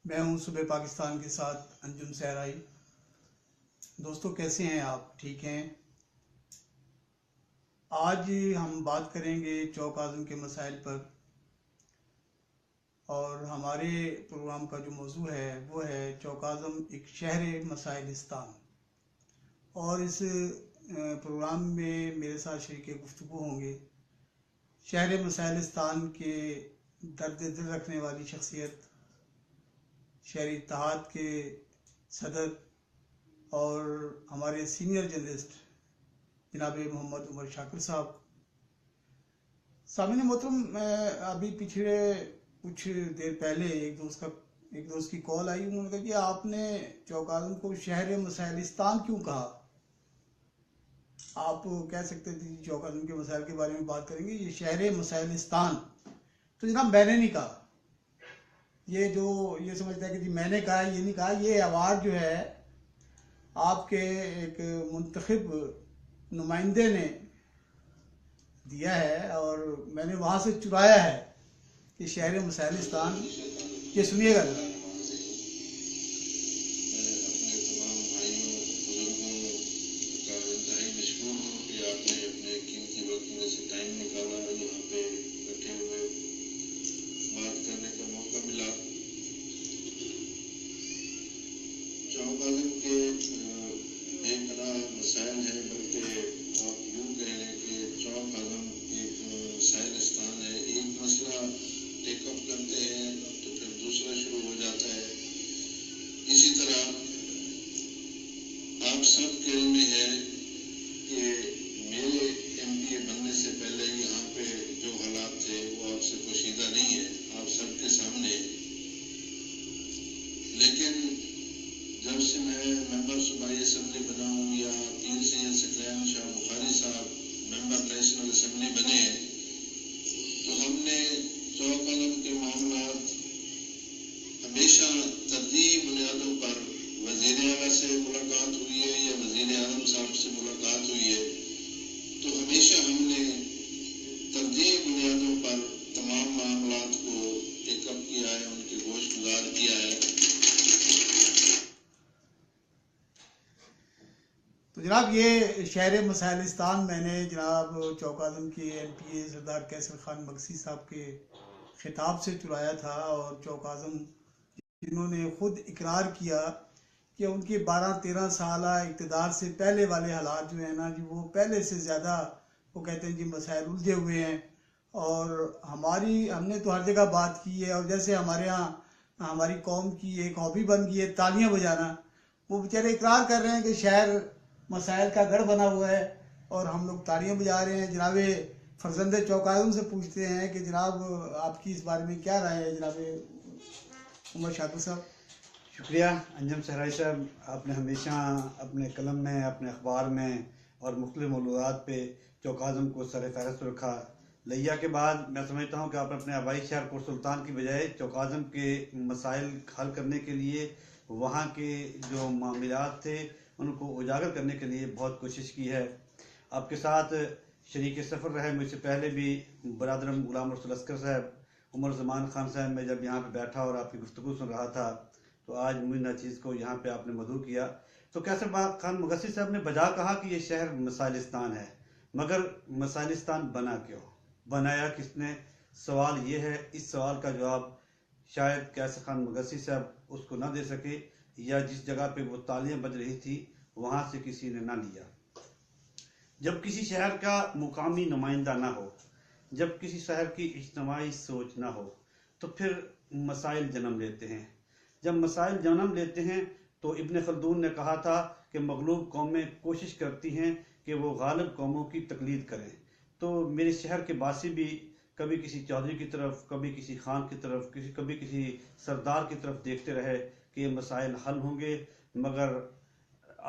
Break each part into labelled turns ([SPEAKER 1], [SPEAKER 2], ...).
[SPEAKER 1] میں ہوں صبح پاکستان کے ساتھ انجم صحرائی۔ دوستو کیسے ہیں آپ؟ ٹھیک ہیں؟ آج ہم بات کریں گے چوک اعظم کے مسائل پر، اور ہمارے پروگرام کا جو موضوع ہے وہ ہے چوک اعظم ایک شہر مسائلستان۔ اور اس پروگرام میں میرے ساتھ شریک گفتگو ہوں گے شہر مسائلستان کے درد دل رکھنے والی شخصیت، شہری اتحاد کے صدر اور ہمارے سینئر جرنلسٹ جناب محمد عمر شاکر صاحب۔ سامعین محترم، ابھی پچھلے کچھ دیر پہلے ایک دوست کی کال آئی، انہوں نے کہا کہ آپ نے چوک اعظم کو شہر مسائلستان کیوں کہا؟ آپ کہہ سکتے تھے چوک اعظم کے مسائل کے بارے میں بات کریں گے، یہ شہر مسائلستان۔ تو جناب میں نے نہیں کہا، یہ سمجھتا ہے کہ جی میں نے کہا، یہ نہیں کہا۔ یہ ایوارڈ جو ہے آپ کے ایک منتخب نمائندے نے دیا ہے، اور میں نے وہاں سے چرایا ہے کہ شہر مسائلستان۔ یہ سنیے گا۔ جناب یہ شہر مسائلستان میں نے جناب چوک اعظم کے ایم پی اے سردار کیسر خان مگسی صاحب کے خطاب سے چرایا تھا، اور چوک اعظم جنہوں نے خود اقرار کیا کہ ان کے 12-13 سالہ اقتدار سے پہلے والے حالات جو ہیں نا جی، وہ پہلے سے زیادہ وہ کہتے ہیں جی مسائل الجھے ہوئے ہیں۔ اور ہم نے تو ہر جگہ بات کی ہے، اور جیسے ہمارے ہاں ہماری قوم کی ایک ہابی بن گئی ہے تالیاں بجانا، وہ بیچارے اقرار کر رہے ہیں کہ شہر مسائل کا گڑھ بنا ہوا ہے اور ہم لوگ تالیاں بجا رہے ہیں۔ جناب فرزند چوک اعظم سے پوچھتے ہیں کہ جناب آپ کی اس بارے میں کیا رائے ہے؟ جناب عمر شاکر صاحب۔
[SPEAKER 2] شکریہ انجم صحرائی صاحب، آپ نے ہمیشہ اپنے قلم میں، اپنے اخبار میں اور مختلف موضوعات پہ چوک اعظم کو سر فہرست رکھا۔ لیا کے بعد میں سمجھتا ہوں کہ آپ اپنے آبائی شہر پور سلطان کی بجائے چوک اعظم کے مسائل حل کرنے کے لیے، وہاں کے جو معاملات تھے ان کو اجاگر کرنے کے لیے بہت کوشش کی ہے۔ آپ کے ساتھ شریک سفر رہے مجھ سے پہلے بھی برادرم غلام رسول اسکر صاحب، عمر زمان خان صاحب۔ میں جب یہاں پہ بیٹھا اور آپ کی گفتگو سن رہا تھا تو آج مجھ چیز کو یہاں پہ آپ نے مدعو کیا، تو کیسر خان مگسی صاحب نے بجا کہا کہ یہ شہر مسائلستان ہے، مگر مسائلستان بنا کیوں؟ بنایا کس نے؟ سوال یہ ہے۔ اس سوال کا جواب شاید کیسر خان مگسی صاحب اس کو نہ دے سکے، یا جس جگہ پہ وہ تالیاں بج رہی تھی وہاں سے کسی نے نہ لیا۔ جب کسی شہر کا مقامی نمائندہ نہ ہو، جب کسی شہر کی اجتماعی سوچ نہ ہو، تو پھر مسائل جنم لیتے ہیں۔ جب مسائل جنم لیتے ہیں تو ابن خلدون نے کہا تھا کہ مغلوب قومیں کوشش کرتی ہیں کہ وہ غالب قوموں کی تقلید کریں۔ تو میرے شہر کے باسی بھی کبھی کسی چودھری کی طرف، کبھی کسی خان کی طرف، کبھی کسی سردار کی طرف دیکھتے رہے کہ یہ مسائل حل ہوں گے، مگر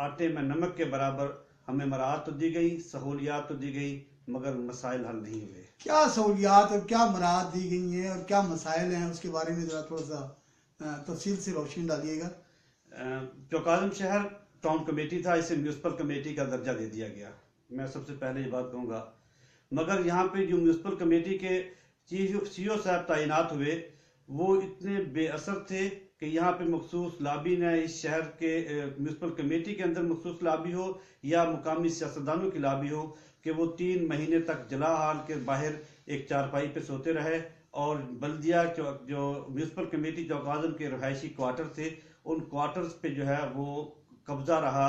[SPEAKER 2] آٹے میں نمک کے برابر ہمیں مراعات تو دی گئی، سہولیات تو دی گئی، مگر مسائل حل نہیں ہوئے۔
[SPEAKER 1] کیا سہولیات اور کیا مراعات دی گئی ہیں اور کیا مسائل ہیں، اس کے بارے میں ذرا تھوڑا سا تفصیل سے روشنی ڈالیے گا۔
[SPEAKER 2] چوک اعظم شہر ٹاؤن کمیٹی تھا، اسے میونسپل کمیٹی کا درجہ دے دیا گیا۔ میں سب سے پہلے یہ بات کہوں گا، مگر یہاں پہ جو میونسپل کمیٹی کے سی او صاحب تعینات ہوئے وہ اتنے بے اثر تھے کہ یہاں پہ مخصوص لابی نہ اس شہر کے میونسپل کمیٹی کے اندر مخصوص لابی ہو یا مقامی سیاستدانوں کی لابی ہو کہ وہ 3 مہینے تک جلا حال کے باہر ایک چارپائی پہ سوتے رہے، اور بلدیہ جو میونسپل کمیٹی چوکاظم کے رہائشی کوارٹر تھے ان کوارٹرز پہ جو ہے وہ قبضہ رہا۔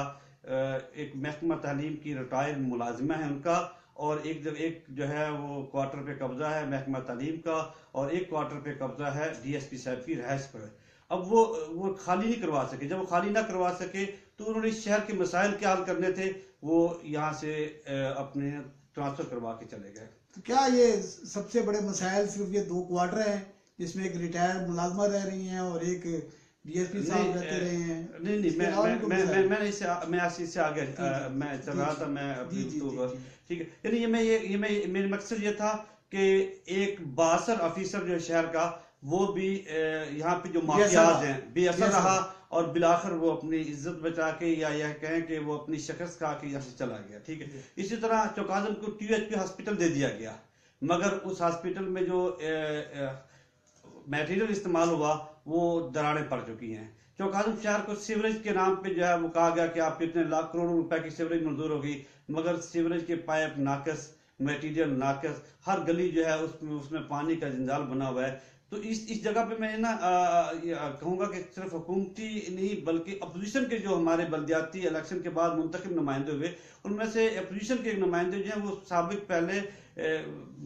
[SPEAKER 2] ایک محکمہ تعلیم کی ریٹائر ملازمہ ہے ان کا، اور ایک جو ہے وہ کوارٹر پہ قبضہ ہے محکمہ تعلیم کا، اور ایک کوارٹر پہ قبضہ ہے ڈی ایس پی صاحب کی رہائش پر۔ اب وہ خالی نہیں کروا سکے، جب وہ خالی نہ کروا سکے تو انہوں نے اس شہر کے مسائل کیا حل کرنے تھے، وہ یہاں سے اپنے ٹرانسفر کروا کے چلے گئے۔
[SPEAKER 1] تو کیا یہ سب سے بڑے مسائل صرف یہ 2 کوارٹر ہیں جس میں ایک ریٹائر ملازمہ رہ رہی ہیں اور ایک ڈی ایس پی صاحب رہتے رہے ہیں؟
[SPEAKER 2] نہیں میں اس سے آگے میں چل رہا تھا، میں ٹھیک ہے، یعنی یہ میرے مقصد یہ تھا کہ ایک باثر آفیسر جو شہر کا وہ بھی یہاں پہ جو مافیاز ہیں بے اثر رہا، اور بالآخر وہ اپنی عزت بچا کے یا یہ کہیں کہ وہ اپنی شکست کھا کے یہاں سے چلا گیا، ٹھیک ہے۔ اسی طرح چوکاظم کو T H P hospital they دیا گیا، مگر اس ہاسپٹل میں جو میٹیریل استعمال ہوا وہ دراڑیں پڑ چکی ہیں۔ چوکاظم شہر کو سیوریج کے نام پہ جو ہے وہ کہا گیا کہ آپ کو اتنے لاکھ کروڑوں روپے کی سیوریج منظور ہوگی، مگر سیوریج کے پائپ ناقص، میٹیریل ناقص، ہر گلی جو ہے اس میں پانی کا جنجال بنا ہوا ہے۔ تو اس جگہ پہ میں نا کہوں گا کہ صرف حکومتی نہیں بلکہ اپوزیشن کے جو ہمارے بلدیاتی الیکشن کے بعد منتخب نمائندے ہوئے ان میں سے اپوزیشن کے نمائندے جو ہیں وہ سابق پہلے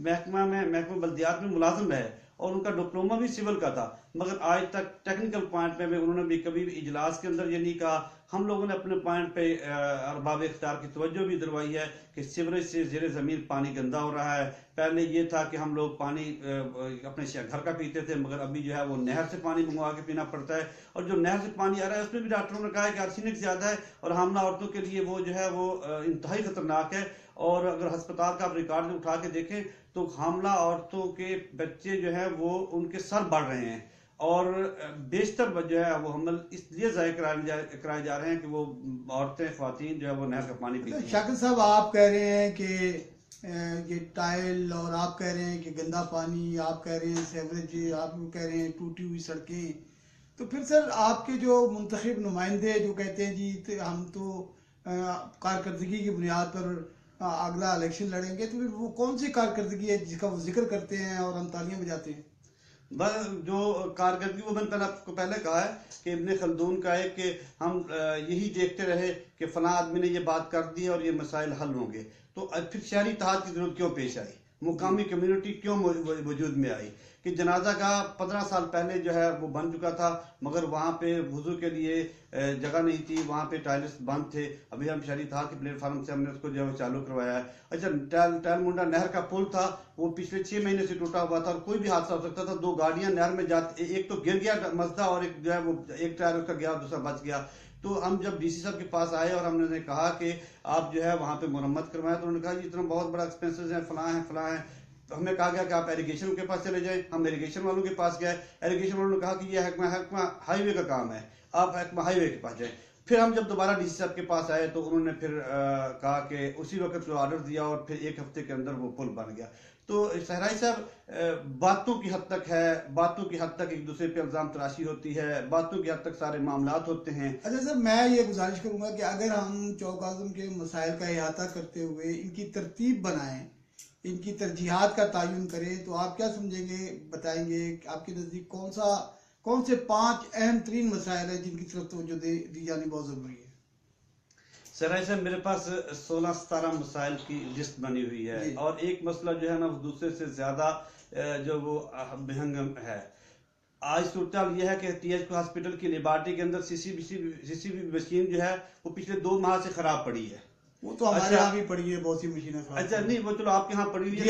[SPEAKER 2] محکمہ بلدیات میں ملازم رہے اور ان کا ڈپلومہ بھی سول کا تھا، مگر آج تک ٹیکنیکل پوائنٹ میں انہوں نے بھی کبھی بھی اجلاس کے اندر یہ نہیں کہا۔ ہم لوگوں نے اپنے پوائنٹ پہ ارباب اختیار کی توجہ بھی دلوائی ہے کہ سیوریج سے زیر زمین پانی گندا ہو رہا ہے۔ پہلے یہ تھا کہ ہم لوگ پانی اپنے گھر کا پیتے تھے، مگر ابھی جو ہے وہ نہر سے پانی منگوا کے پینا پڑتا ہے، اور جو نہر سے پانی آ رہا ہے اس میں بھی ڈاکٹروں نے کہا ہے کہ آرسینک زیادہ ہے اور حاملہ عورتوں کے لیے وہ جو ہے وہ انتہائی خطرناک ہے۔ اور اگر ہسپتال کا آپ ریکارڈ اٹھا کے دیکھیں تو حاملہ عورتوں کے بچے جو ہے وہ ان کے سر بڑھ رہے ہیں، اور بیشتر جو ہے وہ حمل اس لیے ضائع کرائے جا رہے ہیں کہ وہ عورتیں خواتین جو ہے وہ نہر کا پانی پیتی ہیں۔
[SPEAKER 1] شاکر صاحب آپ کہہ رہے ہیں کہ یہ ٹائل، اور آپ کہہ رہے ہیں کہ گندا پانی، آپ کہہ رہے ہیں سیوریج، آپ کہہ رہے ہیں ٹوٹی ہوئی سڑکیں، تو پھر سر آپ کے جو منتخب نمائندے جو کہتے ہیں جی ہم تو کارکردگی کی بنیاد پر اگلا الیکشن لڑیں گے، تو پھر وہ کون سی کارکردگی ہے جس کا وہ ذکر کرتے ہیں اور ہم تالیاں بجاتے ہیں؟
[SPEAKER 2] جو کارکردگی وہ میں نے آپ کو پہلے کہا ہے کہ ابن خلدون کا ہے کہ ہم یہی دیکھتے رہے کہ فلاں آدمی نے یہ بات کر دی اور یہ مسائل حل ہوں گے، تو پھر شہری اتحاد کی ضرورت کیوں پیش آئی، مقامی کمیونٹی کیوں وجود میں آئی کہ جنازہ گاہ 15 سال پہلے جو ہے وہ بن چکا تھا، مگر وہاں پہ وضو کے لیے جگہ نہیں تھی، وہاں پہ ٹائلٹس بند تھے۔ ابھی ہم شہری اتحاد کے پلیٹ فارم سے ہم نے اس کو جو ہے چالو کروایا ہے۔ اچھا، ٹیل منڈا نہر کا پل تھا، وہ پچھلے 6 مہینے سے ٹوٹا ہوا تھا اور کوئی بھی حادثہ ہو سکتا تھا، 2 گاڑیاں نہر میں جاتی، ایک تو گر گیا مزدہ اور ایک جو ہے وہ ایک ٹائر اس کا گیا اور دوسرا بچ گیا۔ تو ہم جب ڈی سی صاحب کے پاس آئے اور ہم نے کہا کہ آپ جو ہے وہاں پہ مرمت کروائیں، تو انہوں نے کہا یہ اتنا بہت بڑا ایکسپینسز ہیں، فلاں ہیں۔ تو ہمیں کہا گیا کہ آپ ایریگیشن کے پاس چلے جائیں، ہم ایریگیشن والوں کے پاس گئے، ایریگیشن والوں نے کہا کہ یہ حکمہ ہائی وے کا کام ہے، آپ حکمہ ہائی وے کے پاس جائیں۔ پھر ہم جب دوبارہ ڈی سی صاحب کے پاس آئے تو انہوں نے پھر کہا کہ اسی وقت جو آرڈر دیا اور پھر 1 ہفتے کے اندر وہ پل بن گیا۔ تو صحرائی صاحب باتوں کی حد تک ہے، باتوں کی حد تک ایک دوسرے پہ الزام تراشی ہوتی ہے، باتوں کی حد تک سارے معاملات ہوتے ہیں۔
[SPEAKER 1] اچھا سر، میں یہ گزارش کروں گا کہ اگر ہم چوکاظم کے مسائل کا احاطہ کرتے ہوئے ان کی ترتیب بنائیں، ان کی ترجیحات کا تعین کریں، تو آپ کیا سمجھیں گے، بتائیں گے کہ آپ کے نزدیک کون سے 5 اہم ترین مسائل ہیں جن کی طرف توجہ دی جانی بہت ضروری ہے؟
[SPEAKER 2] سرائے صاحب میرے پاس 16-17 مسائل کی لسٹ بنی ہوئی ہے، اور ایک مسئلہ جو ہے نا وہ دوسرے سے زیادہ جو وہ مہنگم ہے۔ آج صورتحال یہ ہے کہ ٹی ایچ پی ہاسپٹل کی لیبارٹری کے اندر سی سی بی مشین جو ہے وہ پچھلے 2 ماہ سے خراب پڑی ہے۔
[SPEAKER 1] وہ تو ہمارے یہاں بھی پڑی ہے، بہت سی مشینیں خراب۔
[SPEAKER 2] اچھا نہیں، وہ چلو آپ کے یہاں پڑی ہوئی ہے،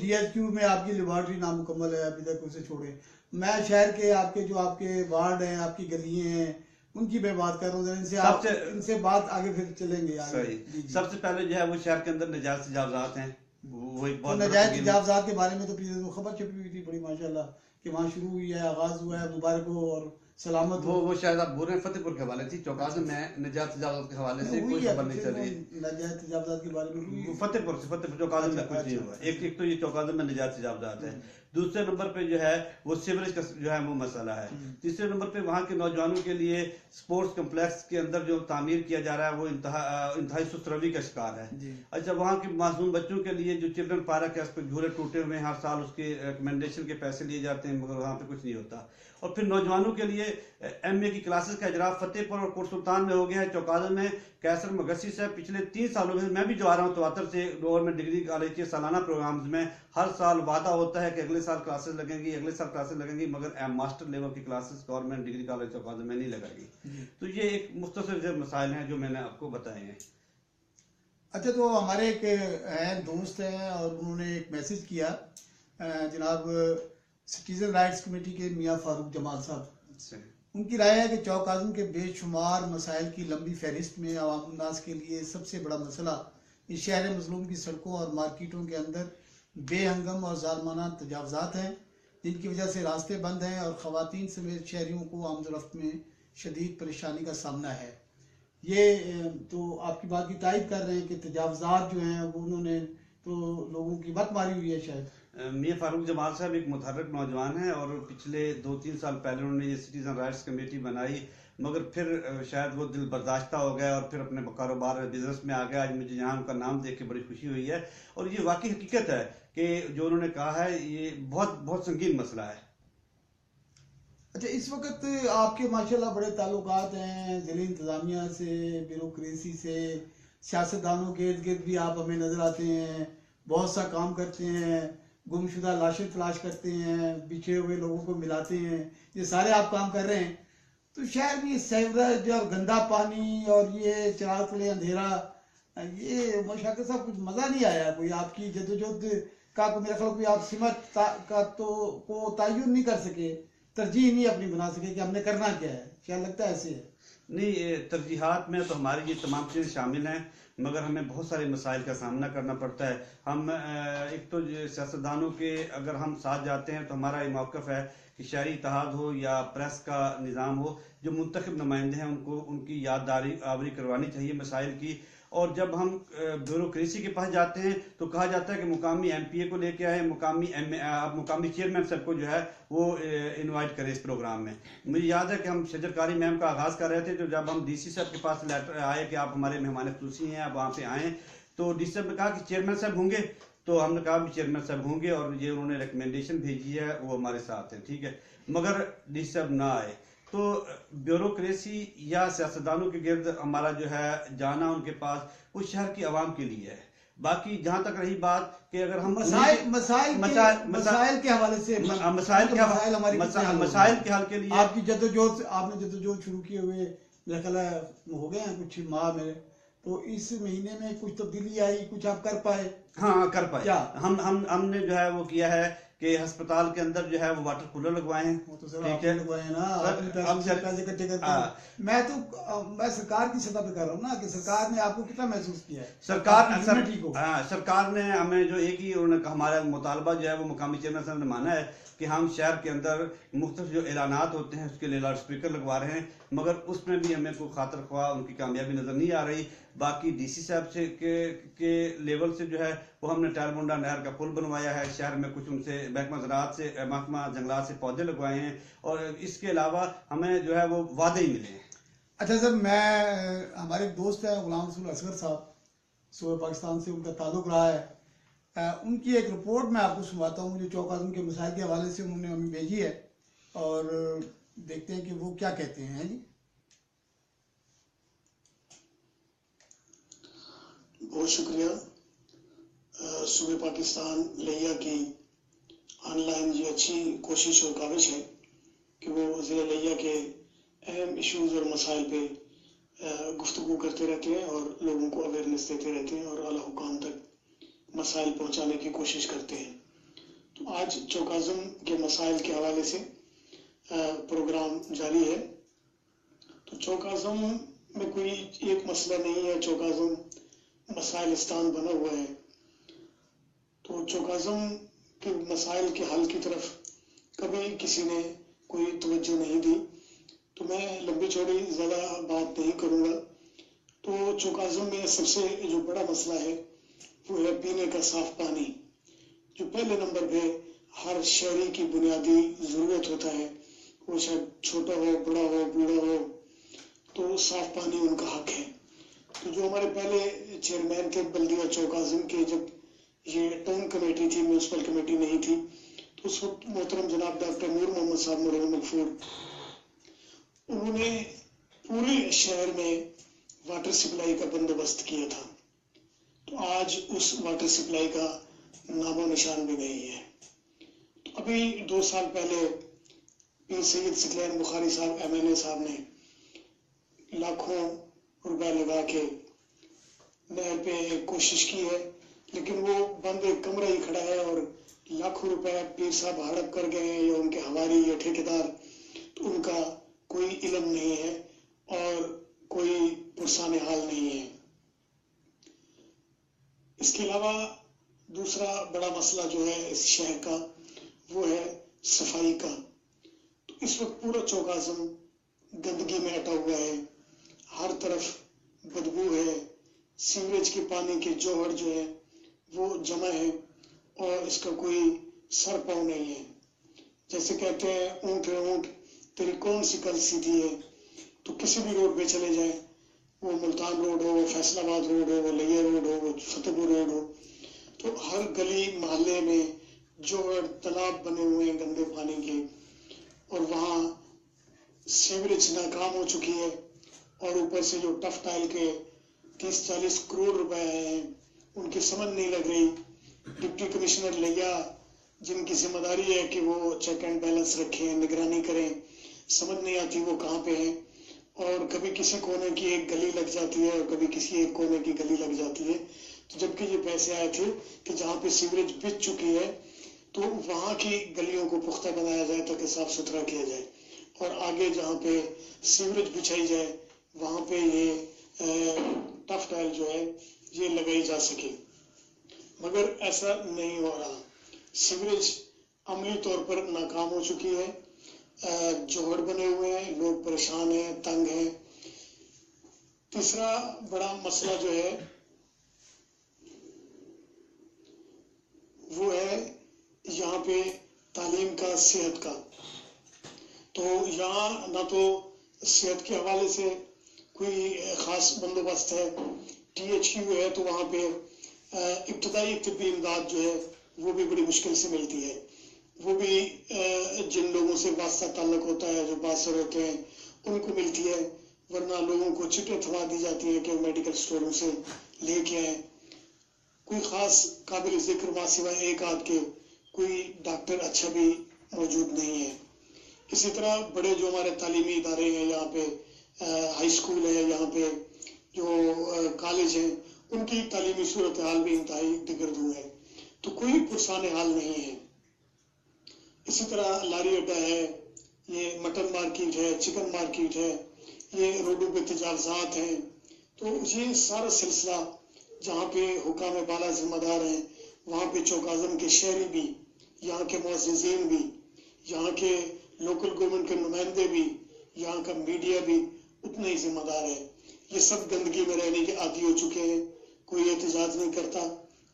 [SPEAKER 1] ڈی ایچ کیو میں آپ کی لیبارٹری نامکمل ہے، ابھی تک اسے چھوڑے۔ میں شہر کے آپ کے وارڈ ہیں، آپ کی گلیاں ہیں، ان کی میں بات کر رہا ہوں، ان سے بات آگے پھر چلیں گے۔
[SPEAKER 2] سب سے پہلے جو ہے وہ شہر کے اندر نجائز تجاوزات ہیں، وہ ایک بہت
[SPEAKER 1] نجائز تجاوزات کے بارے میں تو خبر چھپی ہوئی تھی بڑی ماشاءاللہ کہ وہاں شروع ہوئی ہے، آغاز ہوا ہے، مبارک ہو اور سلامت ہو۔
[SPEAKER 2] وہ شاید آپ بول رہے ہیں فتح پور کے حوالے تھی، چوکاظم میں نجائز تجاوزات کے حوالے سے کوئی خبر نہیں چلی۔
[SPEAKER 1] نجائز تجاوزات کے بارے میں
[SPEAKER 2] فتح پور چوکاظم میں کچھ نہیں ہوا۔ ایک تو یہ چوکاظم میں نجائز تجاوزات ہے، دوسرے نمبر پہ جو ہے وہ سیوریج کا جو ہے وہ مسئلہ ہے. تیسرے نمبر پہ وہاں کے نوجوانوں کے لیے سپورٹس کمپلیکس کے اندر جو تعمیر کیا جا رہا ہے وہ انتہائی سست روی کا شکار ہے. اچھا وہاں کے معصوم بچوں کے لیے جو چلڈرن پارک ہے اس پہ جھولے ٹوٹے ہوئے ہیں, ہر سال اس کے ریکمنڈیشن کے پیسے لیے جاتے ہیں مگر وہاں پہ کچھ نہیں ہوتا. اور پھر نوجوانوں کے لیے ایم اے کی کلاسز کا اجرا فتح پور اور کوٹ سلطان میں ہو گیا ہے. چوکاظم میں کیسر مگسی صاحب پچھلے 3 سالوں میں بھی جو آ رہا ہوں تواتر سے گورنمنٹ ڈگری کالج کے سالانہ پروگرامز میں ہر سال وعدہ ہوتا ہے کہ اگلے سال کلاسز لگیں گی, اگلے سال کلاسز لگیں گی, مگر ماسٹر لیول کی کلاسز گورنمنٹ ڈگری کالج چوکاظم میں نہیں لگے گی. تو یہ ایک مختصر جو مسائل ہیں جو میں نے آپ کو بتائے ہیں.
[SPEAKER 1] اچھا تو ہمارے ایک دوست ہیں اور انہوں نے ایک میسج کیا, جناب سٹیزن رائٹس کمیٹی کے میاں فاروق جمال صاحب, ان کی رائے ہے کہ چوکاظم کے بے شمار مسائل کی لمبی فہرست میں عوام الناس کے لیے سب سے بڑا مسئلہ اس شہر مظلوم کی سڑکوں اور مارکیٹوں کے اندر بے ہنگم اور ظالمانہ تجاوزات ہیں, جن کی وجہ سے راستے بند ہیں اور خواتین سمیت شہریوں کو آمد و رفت میں شدید پریشانی کا سامنا ہے. یہ تو آپ کی بات کی تائید کر رہے ہیں کہ تجاوزات جو ہیں وہ انہوں نے تو لوگوں کی مت ماری ہوئی ہے شاید.
[SPEAKER 2] میاں فاروق جمال صاحب ایک متحرک نوجوان ہیں اور پچھلے 2-3 سال پہلے انہوں نے یہ سٹیزن رائٹس کمیٹی بنائی, مگر پھر شاید وہ دل برداشتہ ہو گیا اور پھر اپنے کاروبار بزنس میں آ گیا. آج مجھے یہاں ان کا نام دیکھ کے بڑی خوشی ہوئی ہے اور یہ واقعی حقیقت ہے کہ جو انہوں نے کہا ہے یہ بہت بہت سنگین مسئلہ ہے.
[SPEAKER 1] اچھا اس وقت آپ کے ماشاءاللہ بڑے تعلقات ہیں ضلع انتظامیہ سے, بیوروکریسی سے, سیاستدانوں کے ارد گرد بھی آپ ہمیں نظر آتے ہیں, بہت سا کام کرتے ہیں, گمشدہ لاشیں تلاش کرتے ہیں, بچھڑے ہوئے لوگوں کو ملاتے ہیں, یہ سارے آپ کام کر رہے ہیں. تو شاید یہ سیوریج اور گندا پانی اور یہ چراغ تلے اندھیرا, یہ مشاکل صاحب کچھ مزہ نہیں آیا کوئی آپ کی جدوجہد کا, میرا خیال کوئی آپ سمت کا کو تعین نہیں کر سکے, ترجیح نہیں اپنی بنا سکے کہ ہم نے کرنا کیا ہے. کیا لگتا ہے ایسے ہے؟
[SPEAKER 2] نہیں, ترجیحات میں تو ہماری یہ تمام چیزیں شامل ہیں مگر ہمیں بہت سارے مسائل کا سامنا کرنا پڑتا ہے. ہم ایک تو سیاستدانوں کے اگر ہم ساتھ جاتے ہیں تو ہمارا یہ موقف ہے کہ شہری اتحاد ہو یا پریس کا نظام ہو, جو منتخب نمائندے ہیں ان کو ان کی یاد آوری کروانی چاہیے مسائل کی. اور جب ہم بیوروکریسی کے پاس جاتے ہیں تو کہا جاتا ہے کہ مقامی ایم پی اے کو لے کے آئے, مقامی چیئرمین صاحب کو جو ہے وہ انوائٹ کرے اس پروگرام میں. مجھے یاد ہے کہ ہم شجرکاری مہم کا آغاز کر رہے تھے, تو جب ہم ڈی سی صاحب کے پاس لیٹر آئے کہ آپ ہمارے مہمان خصوصی ہیں, آپ وہاں پہ آئیں, تو ڈی سی صاحب نے کہا کہ چیئرمین صاحب ہوں گے, تو ہم نے کہا بھی چیئرمین صاحب ہوں گے اور یہ انہوں نے ریکمنڈیشن بھیجی ہے وہ ہمارے ساتھ ہیں, ٹھیک ہے, مگر ڈی سی صاحب نہ آئے. تو بیوروکریسی یا سیاستدانوں کے گرد ہمارا جو ہے جانا ان کے پاس وہ شہر کی عوام کے لیے ہے. باقی جہاں تک رہی بات کہ اگر ہم
[SPEAKER 1] مسائل کے حوالے سے
[SPEAKER 2] مسائل کے حل کے لیے
[SPEAKER 1] آپ کی جدوجہد شروع کیے ہوئے میرا خیال ہے ہو گئے ہیں کچھ ماہ میں, تو اس مہینے میں کچھ تبدیلی آئی, کچھ آپ کر پائے؟
[SPEAKER 2] ہاں کر پائے. ہم نے جو ہے وہ کیا ہے کہ ہسپتال کے اندر جو ہے وہ واٹر کولر لگوائے ہیں.
[SPEAKER 1] ٹھیک ہے, میں سرکار کی سطح پہ کر رہا ہوں نا کہ سرکار نے آپ کو کتنا محسوس کیا ہے؟
[SPEAKER 2] سرکار نے ہمیں جو ایک ہی انہوں نے ہمارا مطالبہ جو ہے وہ مقامی چیئرمین صاحب نے مانا ہے کہ ہم شہر کے اندر مختلف جو اعلانات ہوتے ہیں اس کے لیے لاؤڈ اسپیکر لگوا رہے ہیں, مگر اس میں بھی ہمیں کوئی خاطر خواہ ان کی کامیابی نظر نہیں آ رہی. باقی ڈی سی صاحب سے کے لیول سے جو ہے وہ ہم نے ٹیرمونڈا نہر کا پل بنوایا ہے شہر میں, کچھ ان سے محکمہ زراعت سے محکمہ جنگلات سے پودے لگوائے ہیں, اور اس کے علاوہ ہمیں جو ہے وہ وعدے ہی ملے ہیں.
[SPEAKER 1] اچھا سر, میں ہمارے ایک دوست ہیں غلام رسول اصغر صاحب, صوبہ پاکستان سے ان کا تعلق رہا ہے, ان کی ایک رپورٹ میں آپ کو سنواتا ہوں جو چوکاظم کے مسائل کے حوالے سے انہوں نے ہمیں بھیجی ہے, اور دیکھتے ہیں کہ وہ کیا کہتے ہیں. جی
[SPEAKER 3] بہت شکریہ. صوبہ پاکستان لہیا کی آن لائن یہ اچھی کوشش اور کاوش ہے کہ وہ ضلع لہیا کے اہم ایشوز اور مسائل پہ گفتگو کرتے رہتے ہیں اور لوگوں کو اویئرنیس دیتے رہتے ہیں اور اعلیٰ حکام تک مسائل پہنچانے کی کوشش کرتے ہیں. تو آج چوکاظم کے مسائل کے حوالے سے پروگرام جاری ہے. تو چوکاظم میں کوئی ایک مسئلہ نہیں ہے, چوکاظم مسائلستان بنا ہوا ہے. تو چوکاظم کے مسائل کے حل کی طرف کبھی کسی نے کوئی توجہ نہیں دی. تو میں لمبی چوڑی زیادہ بات نہیں کروں گا. تو چوکاظم میں سب سے جو بڑا مسئلہ ہے وہ ہے پینے کا صاف پانی. جو پہلے نمبر پہ ہر شہری کی بنیادی ضرورت ہوتا ہے، وہ شاید چھوٹا ہو، بڑا ہو، بوڑھا ہو، تو صاف پانی ان کا حق ہے۔ تو جو ہمارے پہلے چیئرمین تھے بلدیہ چوک اعظم کے، جب یہ ٹاؤن کمیٹی تھی، میونسپل کمیٹی نہیں تھی، تو اس وقت محترم جناب ڈاکٹر نور محمد صاحب مرحوم مغفور، انہوں نے پورے شہر میں واٹر سپلائی کا بندوبست کیا تھا۔ تو آج اس واٹر سپلائی کا نام و نشان بھی نہیں ہے۔ تو ابھی 2 سال پہلے پیر سید ثقلین بخاری صاحب MLA صاحب نے لاکھوں روپے لگا کے نہر پہ ایک کوشش کی ہے، لیکن وہ بند ایک کمرہ ہی کھڑا ہے، اور لاکھوں روپے پیر صاحب ہڑپ کر گئے ہیں، یا ان کے ہواری یا ٹھیکیدار، تو ان کا کوئی علم نہیں ہے اور کوئی پرسان حال نہیں ہے۔ اس کے علاوہ دوسرا بڑا مسئلہ جو ہے اس شہر کا، وہ ہے صفائی کا۔ تو اس وقت پورا چوک اعظم گندگی میں اٹا ہوا ہے، ہر طرف بدبو ہے، سیوریج کے پانی کے جوہر جو ہے وہ جمع ہے، اور اس کا کوئی سر پاؤں نہیں ہے۔ جیسے کہتے ہیں اونٹ ہے اونٹ تیری کون سی کل سیدھی ہے، تو کسی بھی روڈ پہ چلے جائیں، وہ ملتان روڈ ہو، وہ فیصل آباد روڈ ہو، وہ لیا روڈ ہو، وہ فتح پور روڈ ہو، تو ہر گلی محلے میں جوہر تالاب بنے ہوئے ہیں گندے پانی کے، اور وہاں سیوریج ناکام ہو چکی ہے، اور اوپر سے جو ٹف ٹائل کے 30-40 کروڑ روپے آئے ہیں، ان کی سمجھ نہیں لگ رہی۔ ڈپٹی کمشنر لیا، جن کی ذمہ داری ہے کہ وہ چیک اینڈ بیلنس رکھیں، نگرانی کریں، سمجھ نہیں آتی وہ کہاں پہ ہیں، اور کبھی کسی کونے کی ایک گلی لگ جاتی ہے، اور کبھی کسی ایک کونے کی گلی لگ جاتی ہے۔ تو جبکہ یہ پیسے آئے تھے کہ جہاں پہ سیوریج بچ چکی ہے تو وہاں کی گلیوں کو پختہ بنایا جائے تاکہ صاف ستھرا کیا جائے، اور آگے جہاں پہ سیوریج بچھائی جائے وہاں پہ یہ ٹف ٹائل جو ہے یہ لگائی جا سکے، مگر ایسا نہیں ہو رہا۔ سیوریج عملی طور پر ناکام ہو چکی ہے، جوہر بنے ہوئے ہیں، لوگ پریشان ہیں، تنگ ہیں۔ تیسرا بڑا مسئلہ جو ہے وہ ہے یہاں پہ تعلیم کا، صحت کا۔ تو یہاں نہ تو صحت کے حوالے سے کوئی خاص بندوبست ہے، THQ ہے تو وہاں پہ ابتدائی طبی امداد جو ہے وہ بھی بڑی مشکل سے ملتی ہے، وہ بھی جن لوگوں سے واسطہ تعلق ہوتا ہے، جو باثر ہوتے ہیں، ان کو ملتی ہے، ورنہ لوگوں کو چٹیں تھما دی جاتی ہیں کہ وہ میڈیکل اسٹوروں سے لے کے آئیں۔ کوئی خاص قابل ذکر ماں سوائے ایک آدھ کے کوئی ڈاکٹر اچھا بھی موجود نہیں ہے۔ اسی طرح بڑے جو ہمارے تعلیمی ادارے ہیں، یہاں پہ ہائی اسکول ہے، یہاں پہ جو کالج ہیں، ان کی تعلیمی صورتحال بھی انتہائی دگردوں ہے، تو کوئی پرسان حال نہیں ہے۔ اسی طرح لاری اڈا ہے، یہ مٹن مارکیٹ ہے، چکن مارکیٹ ہے، یہ روڈوں پہ تجاوزات ہیں، تو یہ سارا سلسلہ جہاں پہ حکام بالا ذمہ دار ہیں، وہاں پہ چوک اعظم کے شہری بھی، یہاں کے معززین بھی، یہاں کے لوکل گورنمنٹ کے نمائندے بھی، یہاں کا میڈیا بھی اتنا ہی ذمہ دار ہے۔ یہ سب گندگی میں رہنے کے عادی ہو چکے ہیں، کوئی احتجاج نہیں کرتا،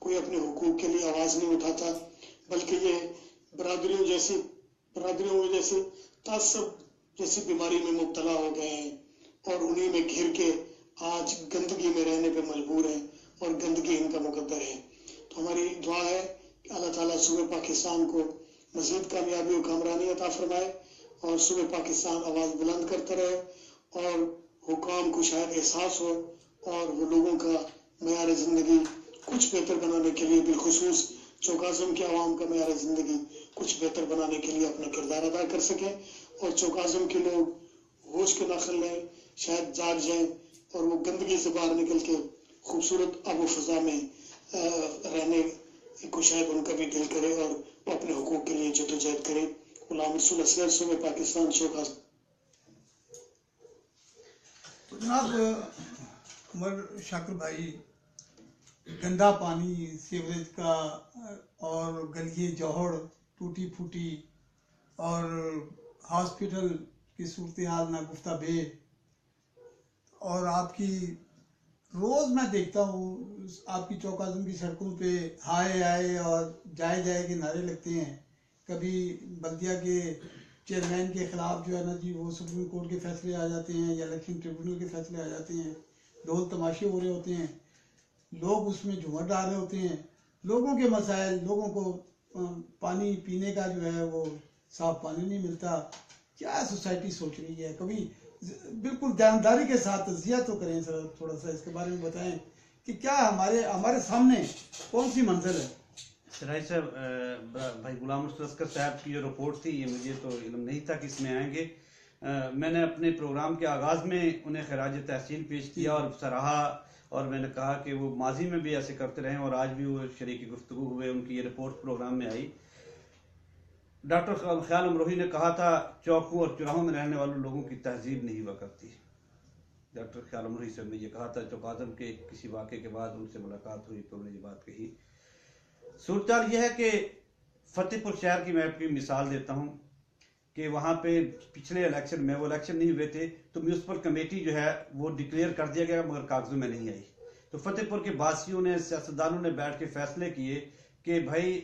[SPEAKER 3] کوئی اپنے حقوق کے لیے آواز نہیں اٹھاتا، بلکہ یہ برادریوں جیسے تعصب جیسی بیماری میں مبتلا ہو گئے ہیں، اور انہی میں گھر کے آج گندگی میں رہنے پہ مجبور ہیں، اور گندگی ان کا مقدر ہے۔ تو ہماری دعا ہے کہ اللہ تعالیٰ صوبہ پاکستان کو مزید کامیابی و کامرانی عطا فرمائے، اور صوبہ پاکستان آواز بلند کرتا رہے، اور حکام کو شاید احساس ہو، اور وہ لوگوں کا معیار زندگی کچھ بہتر بنانے کے لیے، بالخصوص چوک اعظم کے عوام کا معیار زندگی کچھ بہتر بنانے کے لیے اپنا کردار ادا کر سکیں، اور چوک اعظم کے لوگ ہوش کے ناخن لیں، شاید جاگ جائیں، اور وہ گندگی سے باہر نکل کے خوبصورت آب و فضا میں رہنے کو شاید ان کا بھی دل کرے، اور وہ اپنے حقوق کے لیے جدوجہد کرے۔ غلام رسول اصغر، صوبہ پاکستان، چوک اعظم۔
[SPEAKER 1] جناب عمر شاکر بھائی، گندا پانی، سیوریج کا، اور گلیے جوہر ٹوٹی پھوٹی، اور ہاسپٹل کی صورتحال ناگفتہ بے، اور آپ کی روز میں دیکھتا ہوں آپ کی چوک اعظم کی سڑکوں پہ ہائے آئے اور جائے جائے کے نعرے لگتے ہیں کبھی بلدیہ کے چیئرمین کے خلاف جو ہے نا جی وہ سپریم کورٹ کے فیصلے آ جاتے ہیں یا الیکشن ٹریبونل کے فیصلے آ جاتے ہیں، ڈھول تماشے ہو رہے ہوتے ہیں، لوگ اس میں جھومر ڈال رہے ہوتے ہیں، لوگوں کے مسائل، لوگوں کو پانی پینے کا جو ہے وہ صاف پانی نہیں ملتا. کیا سوسائٹی سوچ رہی ہے؟ کبھی بالکل دیانتداری کے ساتھ تجزیہ تو کریں سر، تھوڑا سا اس کے بارے میں بتائیں کہ کیا ہمارے سامنے کون سی منزل ہے.
[SPEAKER 2] سرائی صاحب، بھائی غلام مصطفی اسکر صاحب کی جو رپورٹ تھی، یہ مجھے تو علم نہیں تھا کہ اس میں آئیں گے. میں نے اپنے پروگرام کے آغاز میں انہیں خراج تحسین پیش کیا اور سراہا، اور میں نے کہا کہ وہ ماضی میں بھی ایسے کرتے رہے اور آج بھی وہ شریک گفتگو ہوئے، ان کی یہ رپورٹ پروگرام میں آئی. ڈاکٹر خیال امروہی نے کہا تھا چوکوں اور چوراہوں میں رہنے والے لوگوں کی تہذیب نہیں ہوا کرتی. ڈاکٹر خیال امروہی سے میں یہ کہا تھا چوکاظم کے کسی واقعے کے بعد ان سے ملاقات ہوئی تو انہوں نے یہ بات کہی. صورتحال یہ ہے کہ فتح پور شہر کی میں آپ کی مثال دیتا ہوں کہ وہاں پہ پچھلے الیکشن میں، وہ الیکشن نہیں ہوئے تھے تو میونسپل کمیٹی جو ہے وہ ڈکلیئر کر دیا گیا مگر کاغذوں میں نہیں آئی. تو فتح پور کے باسیوں نے، سیاستدانوں نے بیٹھ کے فیصلے کیے کہ بھائی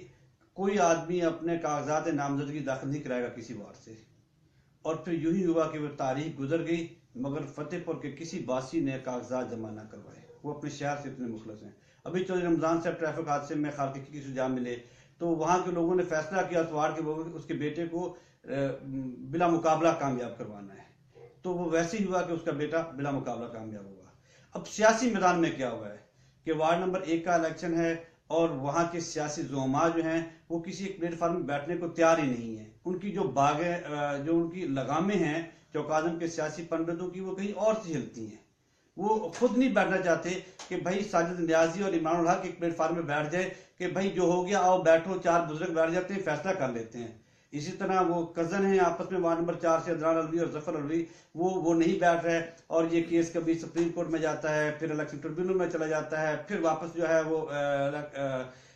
[SPEAKER 2] کوئی آدمی اپنے کاغذات نامزدگی داخل نہیں کرائے گا کسی وارڈ سے. اور پھر یوں ہی ہوا کہ وہ تاریخ گزر گئی مگر فتح پور کے کسی باسی نے کاغذات جمع نہ کروائے. وہ اپنے شہر سے اتنے مخلص ہیں. ابھی چودھری رمضان صاحب ٹریفک حادثے میں خالقی کی سجا ملے تو وہاں کے لوگوں نے فیصلہ کیا اس وارڈ کے لوگوں اس کے بیٹے کو بلا مقابلہ کامیاب کروانا ہے. تو وہ ویسے ہی ہوا کہ اس کا بیٹا بلا مقابلہ کامیاب ہوا. اب سیاسی میدان میں کیا ہوا ہے کہ وارڈ نمبر 1 کا الیکشن ہے اور وہاں کے سیاسی زعماء جو ہیں وہ کسی ایک پلیٹ فارم میں بیٹھنے کو تیار ہی نہیں ہیں. ان کی جو باغیں، جو ان کی لگامیں ہیں چوکاظم کے سیاسی پنڈتوں کی، وہ کہیں اور سے ہلتی ہیں. وہ خود نہیں بیٹھنا چاہتے کہ بھائی ساجد نیازی اور عمران الحق ایک پلیٹ فارم میں بیٹھ جائے کہ بھائی جو ہو گیا آؤ بیٹھو، 4 بزرگ بیٹھ جاتے ہیں، فیصلہ کر لیتے ہیں. اسی طرح وہ کزن ہیں آپس میں وارڈ نمبر 4 سے عدنان الوی اور ظفر الوی، وہ نہیں بیٹھ رہے اور یہ کیس کبھی سپریم کورٹ میں جاتا ہے، پھر الیکشن ٹریبیونل میں چلا جاتا ہے، پھر واپس جو ہے وہ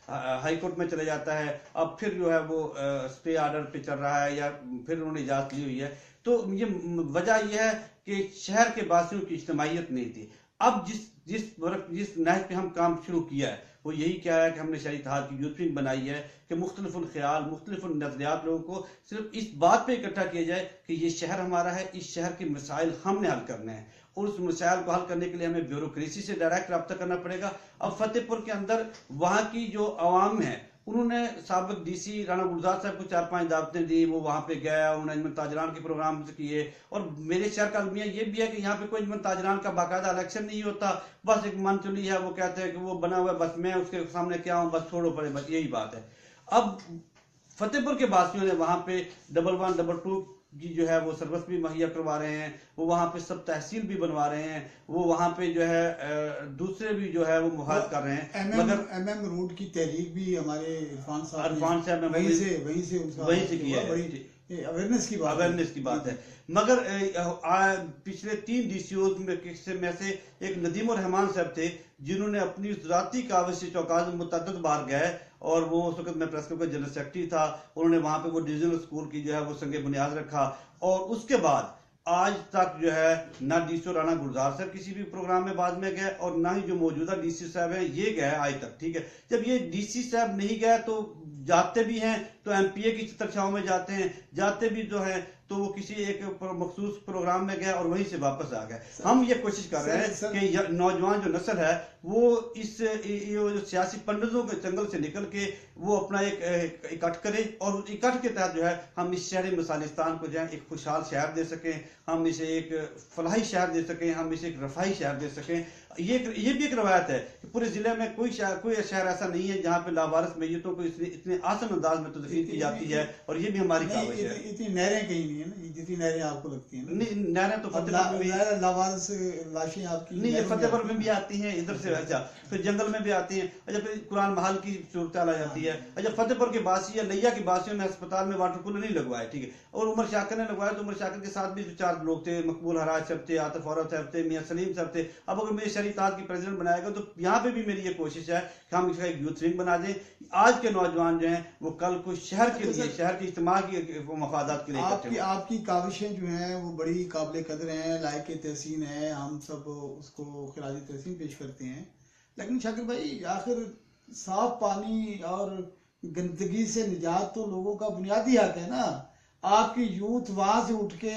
[SPEAKER 2] ہائی کورٹ میں چلے جاتا ہے. اب پھر جو ہے وہ اسٹے آرڈر پہ چل رہا ہے یا پھر انہوں نے اجازت لی ہوئی ہے. تو یہ وجہ یہ ہے کہ شہر کے باسیوں کی اجتماعیت نہیں تھی. اب جس نہج پہ ہم کام شروع کیا ہے وہ یہی کیا ہے کہ ہم نے شہری اتحاد کی یوتھ ونگ بنائی ہے کہ مختلف الخیال، مختلف النظریات لوگوں کو صرف اس بات پہ اکٹھا کیا جائے کہ یہ شہر ہمارا ہے، اس شہر کے مسائل ہم نے حل کرنے ہیں اور اس مسائل کو حل کرنے کے لیے ہمیں بیوروکریسی سے ڈائریکٹ رابطہ کرنا پڑے گا. اب فتح پور کے اندر وہاں کی جو عوام ہے انہوں نے سابق ڈی سی رانا گلزار صاحب کو 4-5 دعوتیں دی، وہ وہاں پہ گیا، انہوں نے انجمن تاجران کے پروگرام کیے. اور میرے شہر کا المیہ یہ بھی ہے کہ یہاں پہ کوئی انجمن تاجران کا باقاعدہ الیکشن نہیں ہوتا، بس ایک من چلی ہے، وہ کہتے ہیں کہ وہ بنا ہوا ہے، بس میں اس کے سامنے کیا ہوں، بس چھوڑو پڑے، بس یہی بات ہے. اب فتح پور کے باسیوں نے وہاں پہ 1-1, 2-2 کی جو ہے وہ سروس بھی مہیا کروا رہے ہیں، وہ وہاں پہ سب تحصیل بھی بنوا رہے ہیں، وہ وہاں پہ جو ہے دوسرے بھی جو ہے وہ محاذ کر رہے ہیں. مگر
[SPEAKER 1] ایم روڈ کی تحریک بھی ہمارے عرفان صاحب
[SPEAKER 2] نے وہیں سے کیا ہے،
[SPEAKER 1] اویئرنیس
[SPEAKER 2] کی بات ہے. مگر پچھلے 3 ڈی سی اوز میں سے ایک ندیم الرحمان صاحب تھے جنہوں نے اپنی ذاتی کاوش سے چوکاظم متعدد بار گئے اور وہ اس وقت میں پریس کلب کا جنرل سیکرٹری تھا. انہوں نے وہاں پہ وہ ڈویژنل اسکول کی جو ہے وہ سنگ بنیاد رکھا اور اس کے بعد آج تک جو ہے نہ ڈی سی رانا گلزار صاحب کسی بھی پروگرام میں بعد میں گئے اور نہ ہی جو موجودہ ڈی سی صاحب ہیں یہ گئے آج تک. ٹھیک ہے، جب یہ ڈی سی صاحب نہیں گئے تو جاتے بھی ہیں تو ایم پی اے کی چھتر چھاؤں میں جاتے ہیں، جاتے بھی جو ہیں تو وہ کسی ایک مخصوص پروگرام میں گئے اور وہیں سے واپس آ گئے. ہم یہ کوشش کر رہے ہیں کہ نوجوان جو نسل ہے وہ اس سیاسی پنڈتوں کے چنگل سے نکل کے وہ اپنا ایک اکٹھ کرے اور اکٹھ کے تحت جو ہے ہم اس شہری مثالستان کو جو ہے ایک خوشحال شہر دے سکیں، ہم اسے ایک فلاحی شہر دے سکیں، ہم اسے ایک رفاہی شہر دے سکیں. یہ بھی ایک روایت ہے کہ پورے ضلع میں کوئی شہر ایسا نہیں ہے جہاں پہ لاوارث میتوں کو اتنے آسان انداز میں تدفین کی جاتی ہے اور یہ بھی ہماری کاوش ہے.
[SPEAKER 1] اتنی نہریں کہیں نہیں ہے نا جتنی نہریں آپ کو لگتی ہیں.
[SPEAKER 2] نہیں، نہریں تو فتح پور میں
[SPEAKER 1] لاوارث لاشیں آپ کی
[SPEAKER 2] نہیں، یہ فتح پور میں بھی آتی ہیں ادھر سے، اچھا پھر جنگل میں بھی آتی ہیں، اچھا پھر قرآن محل کی صورتحال آ جاتی ہے. اچھا فتح پور کے باسی یا لیا کے باسیوں میں اسپتال میں واٹر کولر نہیں لگوایا، ٹھیک ہے، اور عمر شاکر نے لگوایا تو عمر شاکر کے ساتھ بھی 4 لوگ تھے، مقبول حراج صاحب تھے، عاطف عورت صاحب تھے، میاں سلیم صاحب تھے. اب اگر میرے شہری اتحاد کی پریزیڈنٹ بنائے گا تو یہاں پہ بھی میری یہ کوشش ہے کہ ہم اس کا ایک یوتھ ونگ بنا دیں. آج کے نوجوان جو ہیں وہ کل کو شہر کے لیے، شہر کے اجتماع کی مفادات کے لیے
[SPEAKER 1] آپ کی کاوشیں جو ہیں وہ بڑی قابل قدر ہیں، لائق تحسین ہیں، ہم سب اس کو خراج تحسین پیش کرتے ہیں. لیکن شاکر بھائی آخر صاف پانی اور گندگی سے نجات تو لوگوں کا بنیادی حق ہے نا. آپ کی یوتھ وہاں سے اٹھ کے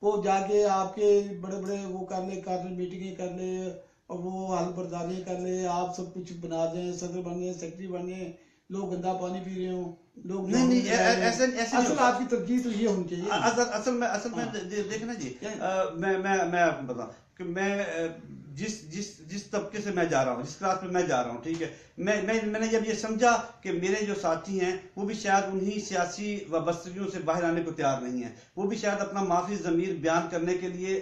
[SPEAKER 1] وہ جا کے آپ کے بڑے بڑے وہ کر لے میٹنگیں کر لے اور وہ حل برداریاں کر لے, آپ سب کچھ بنا دیں, صدر بن گئے, سیکرٹری بن گئے, لوگ گندا پانی پی رہے ہوں, لوگ
[SPEAKER 2] نہیں ایسے
[SPEAKER 1] اصل آپ کی ترجیح تو یہ ہونی چاہیے.
[SPEAKER 2] اصل میں دیکھنا جی, میں آپ کو بتاؤں کہ میں جس طبقے سے میں جا رہا ہوں, جس کلاس میں جا رہا ہوں, ٹھیک ہے, میں نے جب یہ سمجھا کہ میرے جو ساتھی ہیں وہ بھی شاید انہی سیاسی وابستگیوں سے باہر آنے کو تیار نہیں ہیں, وہ بھی شاید اپنا معافی ضمیر بیان کرنے کے لیے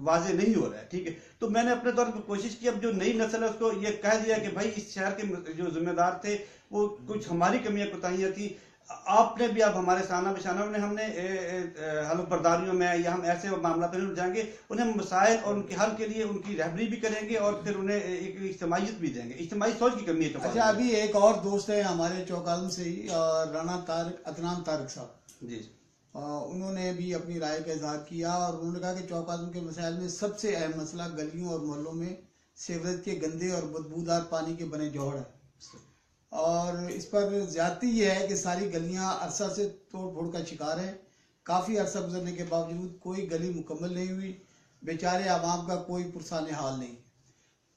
[SPEAKER 2] واضح نہیں ہو رہا ہے, ٹھیک ہے, تو میں نے اپنے طور پر کوشش کی, اب جو نئی نسل ہے اس کو یہ کہہ دیا کہ بھائی اس شہر کے جو ذمہ دار تھے وہ کچھ ہماری کمیاں کوتاہیاں تھیں, آپ نے بھی اب ہمارے سانہ بشانہ ہم نے حلف برداریوں میں یا ہم ایسے معاملات میں جائیں گے, انہیں مسائل اور ان کے حل کے لیے ان کی رہبری بھی کریں گے اور پھر انہیں ایک اجتماعیت بھی دیں گے. اجتماعی سوچ کی کمی ہے.
[SPEAKER 1] اچھا, ابھی ایک اور دوست ہے ہمارے چوک عالم سے ہی, رانا عدنان طارق صاحب
[SPEAKER 2] جی,
[SPEAKER 1] انہوں نے بھی اپنی رائے کا اظہار کیا اور انہوں نے کہا کہ چوک عالم کے مسائل میں سب سے اہم مسئلہ گلیوں اور محلوں میں سیوریج کے گندے اور بدبودار پانی کے بنے جوہر ہے, اور اس پر زیادتی یہ ہے کہ ساری گلیاں عرصہ سے توڑ پھوڑ کا شکار ہیں. کافی عرصہ گزرنے کے باوجود کوئی گلی مکمل نہیں ہوئی, بیچارے عوام کا کوئی پرسان حال نہیں.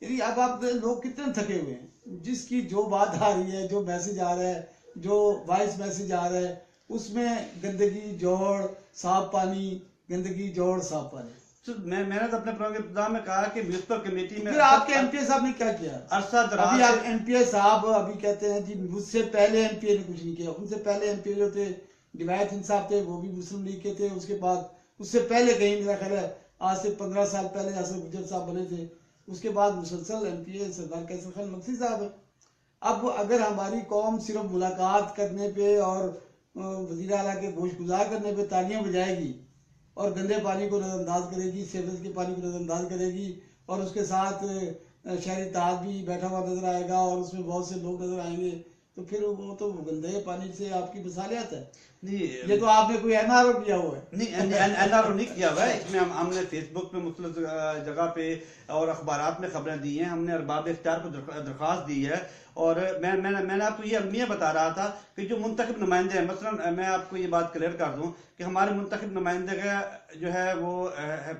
[SPEAKER 1] یعنی اب آپ لوگ کتنے تھکے ہوئے ہیں, جس کی جو بات آ رہی ہے, جو میسج آ رہا ہے, جو وائس میسج آ رہا ہے, اس میں گندگی جوڑ صاف پانی, گندگی جوڑ صاف پانی.
[SPEAKER 2] میں نے تو اپنے پروگرام کے ابتدا میں کہا کہ میونسپل کمیٹی میں
[SPEAKER 1] پھر آپ کے ایم پی اے صاحب نے کیا کیا
[SPEAKER 2] عرصہ دراز
[SPEAKER 1] ابھی آپ ایم پی اے صاحب ابھی کہتے ہیں جی مجھ سے پہلے ایم پی اے نے کچھ نہیں کیا, ان سے پہلے ایم پی اے جو تھے ڈیوائت انصاف تھے وہ بھی مسلم لیگ کے تھے, اس کے بعد اس سے پہلے کہیں میرا خیال ہے آج سے 15 سال پہلے اسد گجر صاحب بنے تھے, اس کے بعد مسلسل ایم پی اے سردار کیسر خان مکسی صاحب ہے. اب اگر ہماری قوم صرف ملاقات کرنے پہ اور وزیر اعلیٰ کے گوش گزار کرنے پہ تالیاں بجائے گی اور گندے پانی کو نظر انداز کرے گی, سیوریج کے پانی کو نظر انداز کرے گی, اور اس کے ساتھ شہری اتحاد بھی بیٹھا ہوا نظر آئے گا اور اس میں بہت سے لوگ نظر آئیں گے, تو پھر وہ تو گندے پانی سے آپ کی مثالیات ہے. یہ تو آپ نے کوئی این آر او کیا ہوا ہے.
[SPEAKER 2] نہیں, این آر او نہیں کیا ہوا ہے, اس میں ہم نے فیس بک پہ مختلف جگہ پہ اور اخبارات میں خبریں دی ہیں, ہم نے ارباب اختیار کو درخواست دی ہے, اور میں نے آپ کو یہ المیہ بتا رہا تھا کہ جو منتخب نمائندے ہیں, مثلا میں آپ کو یہ بات کلیئر کر دوں کہ ہمارے منتخب نمائندے کا جو ہے وہ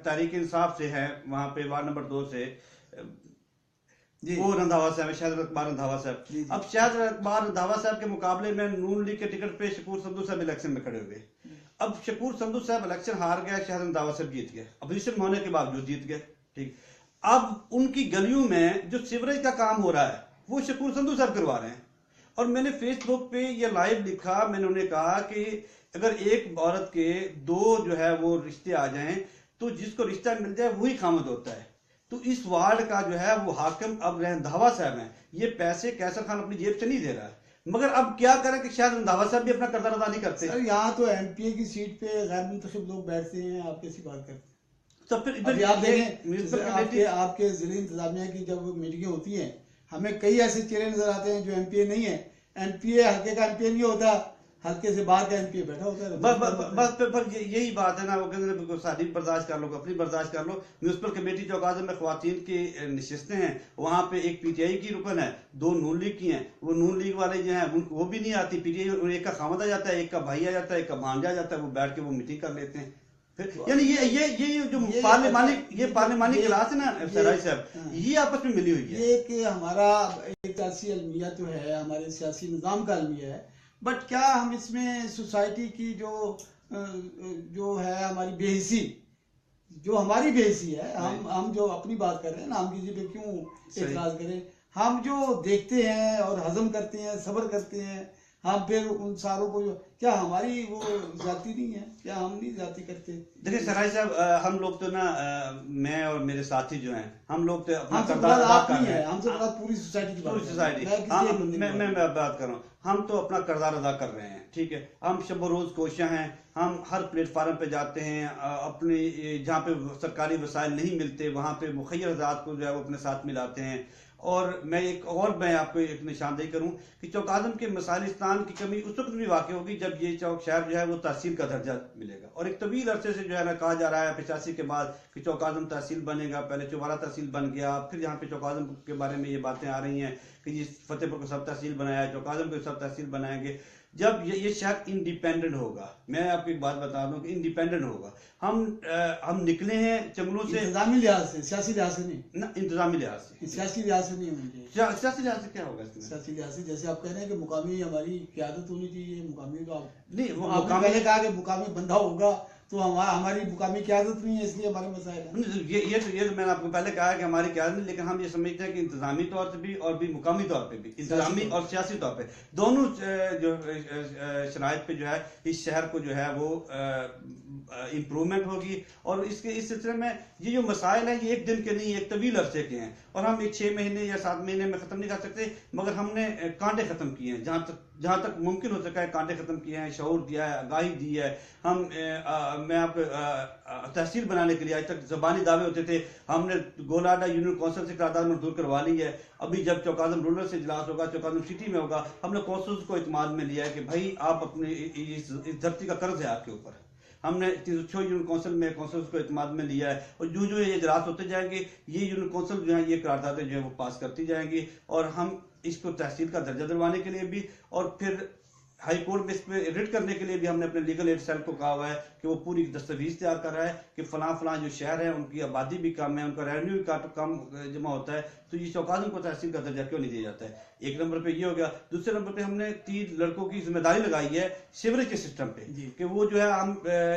[SPEAKER 2] تحریک انصاف سے ہے, وہاں پہ وارڈ نمبر 2 سے وہ رندھاوا صاحب ہے, شاہد اقبال رندھاوا صاحب. اب شاہد اقبال رندھاوا صاحب کے مقابلے میں نون لیگ کے ٹکٹ پہ شکور سندھو صاحب الیکشن میں کھڑے ہوئے. اب شکور سندھو صاحب الیکشن ہار گیا, شاہد رندھاوا صاحب جیت گئے, اپوزیشن ہونے کے باوجود جیت گئے, ٹھیک. اب ان کی گلیوں میں جو سیوریج کا کام ہو رہا ہے وہ شکور سندھو صاحب کروا رہے ہیں, اور میں نے فیس بک پہ یہ لائیو لکھا, میں نے انہیں کہا کہ اگر ایک عورت کے 2 جو ہے وہ رشتے آ جائیں تو جس کو رشتہ مل جائے وہی خامد ہوتا ہے. تو اس وارڈ کا جو ہے وہ حاکم اب رندھاوا صاحب ہیں, یہ پیسے کیسر خان اپنی جیب سے نہیں دے رہا ہے, مگر اب کیا کریں کہ شاید رندھاوا صاحب بھی اپنا کردار ادا نہیں کرتے.
[SPEAKER 1] سر یہاں تو ایم پی اے کی سیٹ پہ غیر منتخب لوگ بیٹھتے ہیں, آپ کیسی بات کرتے ہیں؟
[SPEAKER 2] تو پھر
[SPEAKER 1] آپ دیکھیں آپ کے ضلع انتظامیہ کی جب میٹنگیں ہوتی ہیں, ہمیں کئی ایسے چہرے نظر آتے ہیں جو ایم پی اے نہیں ہے. ایم پی اے حلقے کا ایم پی اے نہیں ہوتا, ہلکے سے باہر کا ایم پی اے بیٹھا ہوتا ہے.
[SPEAKER 2] بس پھر یہی بات ہے نا, وہ کہتے ہیں ساری برداشت کر لو, اپنی برداشت کر لو. میونسپل کمیٹی چوک عالم میں خواتین کی نشستیں ہیں, وہاں پہ ایک پی ٹی آئی کی رکن ہے, 2 نون لیگ کی ہیں. وہ نون لیگ والے جو ہیں وہ بھی نہیں آتی, پی ٹی آئی ایک کا خامد آ جاتا ہے, ایک کا بھائی آ جاتا ہے, ایک کا بھانجا آ جاتا ہے, وہ بیٹھ کے وہ میٹنگ کر لیتے ہیں. یعنی یہ جو پارلیمانی اجلاس ہے نا سرائی صاحب, یہ آپس میں ملی ہوئی ہے.
[SPEAKER 1] یہ کہ ہمارا ایک سیاسی المیہ تو ہے, ہمارے سیاسی نظام کا المیہ ہے, بٹ کیا ہم اس میں سوسائٹی کی جو ہے ہماری بے حسی, جو ہماری بے حسی ہے, ہم جو اپنی بات کر رہے ہیں نا, ہم کسی پہ کیوں اعتراض کریں. ہم جو دیکھتے ہیں اور ہضم کرتے ہیں, صبر کرتے ہیں, ہم پھر ان ساروں کو کیا ہماری وہ ذاتی نہیں ہے, کیا ہم نہیں ذاتی کرتے؟
[SPEAKER 2] دیکھیں سرائی صاحب, ہم لوگ تو نا, میں اور میرے ساتھی جو ہیں, ہم لوگ تو اپنا
[SPEAKER 1] کردار ادا کر رہے ہیں. ہم سے بات پوری سوسائٹی کی
[SPEAKER 2] میں بات کر رہا ہوں, ہم تو اپنا کردار ادا کر رہے ہیں, ٹھیک ہے. ہم شب و روز کوشاں ہیں, ہم ہر پلیٹ فارم پہ جاتے ہیں, اپنی جہاں پہ سرکاری وسائل نہیں ملتے وہاں پہ مخیر ذات کو جو ہے وہ اپنے ساتھ ملاتے ہیں, اور میں آپ کو ایک نشاندہی کروں کہ چوکازم کے مسائلستان کی کمی اس وقت بھی واقع ہوگی جب یہ چوک شہر جو ہے وہ تحصیل کا درجہ ملے گا. اور ایک طویل عرصے سے جو ہے نا کہا جا رہا ہے 85 کے بعد کہ چوکازم تحصیل بنے گا. پہلے چوبارہ تحصیل بن گیا, پھر یہاں پہ چوکازم کے بارے میں یہ باتیں آ رہی ہیں کہ یہ فتح پور کو سب تحصیل بنایا ہے, چوکازم کو سب تحصیل بنائیں گے. جب یہ شہر انڈیپینڈنٹ ہوگا, میں آپ کو ایک بات بتا دوں کہ انڈیپینڈنٹ ہوگا. ہم نکلے ہیں چنگلوں سے
[SPEAKER 1] انتظامی لحاظ سے, سیاسی لحاظ سے نہیں,
[SPEAKER 2] نہ انتظامی لحاظ سے.
[SPEAKER 1] سیاسی لحاظ سے نہیں ہونا چاہیے.
[SPEAKER 2] سیاسی لحاظ سے کیا ہوگا اس میں؟
[SPEAKER 1] سیاسی لحاظ سے جیسے آپ کہہ رہے ہیں کہ مقامی ہماری قیادت ہونی چاہیے, مقامی تو
[SPEAKER 2] نہیں, وہ
[SPEAKER 1] آپ نے پہلے کہا کہ مقامی بندہ ہوگا تو ہماری مقامی قیادت نہیں ہے, اس لیے ہمارے مسائل ہیں.
[SPEAKER 2] یہ تو میں نے آپ کو پہلے کہا ہے کہ ہماری قیادت نہیں, لیکن ہم یہ سمجھتے ہیں کہ انتظامی طور سے بھی اور بھی مقامی طور پہ بھی, انتظامی اور سیاسی طور پہ دونوں جو شرائط پہ جو ہے اس شہر کو جو ہے وہ امپرومنٹ ہوگی. اور اس سلسلے میں یہ جو مسائل ہیں یہ ایک دن کے نہیں, ایک طویل عرصے کے ہیں, اور ہم ایک 6 مہینے یا 7 مہینے میں ختم نہیں کر سکتے, مگر ہم نے کانٹے ختم کیے ہیں جہاں تک ممکن ہو سکا ہے. کانٹے ختم کیے ہیں, شعور دیا ہے, آگاہی دی ہے. میں آپ کو تحصیل بنانے کے لیے آج تک زبانی دعوے ہوتے تھے, ہم نے گولاڈا یونین کونسل سے قرارداد منظور کروا لی ہے. ابھی جب چوکازم رولر سے اجلاس ہوگا, چوکازم سٹی میں ہوگا, ہم نے کونسلز کو اعتماد میں لیا ہے کہ بھائی آپ اپنے اس دھرتی کا قرض ہے آپ کے اوپر. ہم نے 306 یونین کونسل میں کونسلز کو اعتماد میں لیا ہے, اور جو یہ اجلاس ہوتے جائیں گے یہ یونین کونسل جو ہیں یہ قراردادیں جو ہے وہ پاس کرتی جائیں گی, اور ہم اس کو تحصیل کا درجہ دلوانے کے لیے بھی, اور پھر ہائی کورٹ میں اس پہ ریٹ کرنے کے لیے بھی ہم نے اپنے لیگل ایڈ سیل کو کہا ہوا ہے کہ وہ پوری دستاویز تیار کر رہا ہے کہ فلاں جو شہر ہے ان کی آبادی بھی کم ہے, ان کا ریونیو بھی کم جمع ہوتا ہے, تو یہ چوکازم کو تحصیل کا درجہ کیوں نہیں دیا جاتا ہے. ایک نمبر پہ یہ ہو گیا. دوسرے نمبر پہ ہم نے 3 لڑکوں کی ذمہ داری لگائی ہے سیوریج کے سسٹم پہ کہ وہ جو ہے ہم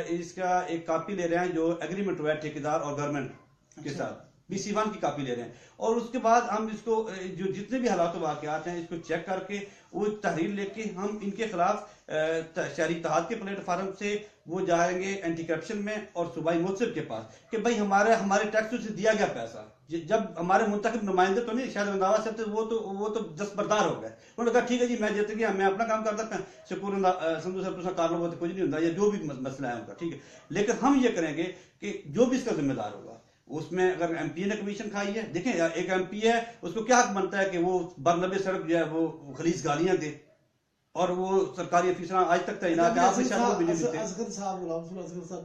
[SPEAKER 2] اس کا ایک کاپی لے رہے ہیں جو ایگریمنٹ ہوا ہے ٹھیکیدار اور گورنمنٹ کے ساتھ, BC1 کی کاپی لے رہے ہیں, اور اس کے بعد ہم اس کو جو جتنے بھی حالات و واقعات ہیں اس کو چیک کر کے وہ تحریر لے کے ہم ان کے خلاف شہری اتحاد کے پلیٹ فارم سے وہ جائیں گے اینٹی کرپشن میں اور صوبائی مؤثر کے پاس کہ بھائی ہمارے ٹیکسوں سے دیا گیا پیسہ, جب ہمارے منتخب نمائندے تو نہیں شاید رنداوا صاحب تھے, وہ تو دستبردار ہو گئے. انہوں نے کہا ٹھیک ہے جی میں جیت گیا, میں اپنا کام کرتا, شکور سندھو صاحب تو کار لوگ کچھ نہیں ہوتا, یا جو بھی مسئلہ ہے ان کا ٹھیک ہے, لیکن ہم یہ کریں گے کہ جو بھی اس کا ذمہ دار ہوگا اس میں اگر ایم پی نے کمیشن کھائی ہے, دیکھیں ایک ایم پی ہے اس کو کیا حق بنتا ہے کہ وہ برنبے سڑک جو ہے وہ خلیص گالیاں دے, اور وہ سرکاری افیسر آج تک تعینات ہیں.
[SPEAKER 1] اصغر صاحب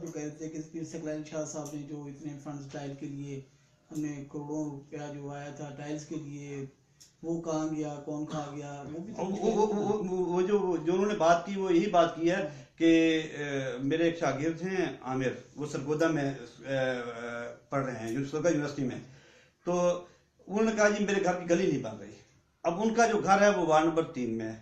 [SPEAKER 1] جو کہہ رہے تھے کہ پیر سکلین شاہ صاحب نے جو اتنے فنڈز ٹائل کے لیے ہم نے کروڑوں روپیہ جو آیا تھا ٹائلز کے لیے, وہ کہاں گیا, کون کھا گیا,
[SPEAKER 2] وہ جو انہوں نے بات کی وہ یہی بات کی ہے کہ میرے ایک شاگرد ہیں عامر, وہ سرگودا میں پڑھ رہے ہیں یونیورسٹی میں, تو انہوں نے کہا جی میرے گھر کی گلی نہیں بن رہی. اب ان کا جو گھر ہے وہ وارڈ نمبر 3 میں ہے,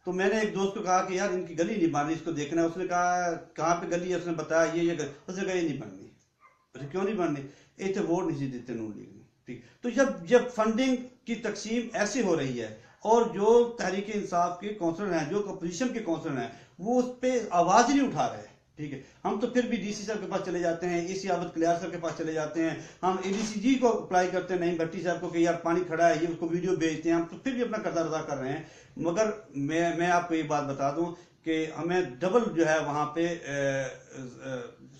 [SPEAKER 2] تو میں نے ایک دوست کو کہا کہ یار ان کی گلی نہیں بن رہی, اس کو دیکھنا ہے. اس نے کہا کہاں پہ گلی ہے, اس نے بتایا یہ اس نے کہا یہ نہیں بننی. کیوں نہیں بننی؟ ایتھے ووٹ نہیں دیتے نون لیگ میں. ٹھیک, تو جب فنڈنگ کی تقسیم ایسی ہو رہی ہے اور جو تحریک انصاف کے کونسلر ہیں, جو اپوزیشن کے کونسلر ہیں, وہ اس پہ آواز ہی نہیں اٹھا رہے. ٹھیک ہے, ہم تو پھر بھی ڈی سی صاحب کے پاس چلے جاتے ہیں, AC عابد کلیار صاحب کے پاس چلے جاتے ہیں, ہم ADCG کو اپلائی کرتے ہیں نعیم بھٹی صاحب کو کہ یار پانی کھڑا ہے, یہ اس کو ویڈیو بھیجتے ہیں, ہم تو پھر بھی اپنا کردار ادا کر رہے ہیں. مگر میں آپ کو یہ بات بتا دوں کہ ہمیں ڈبل جو ہے وہاں پہ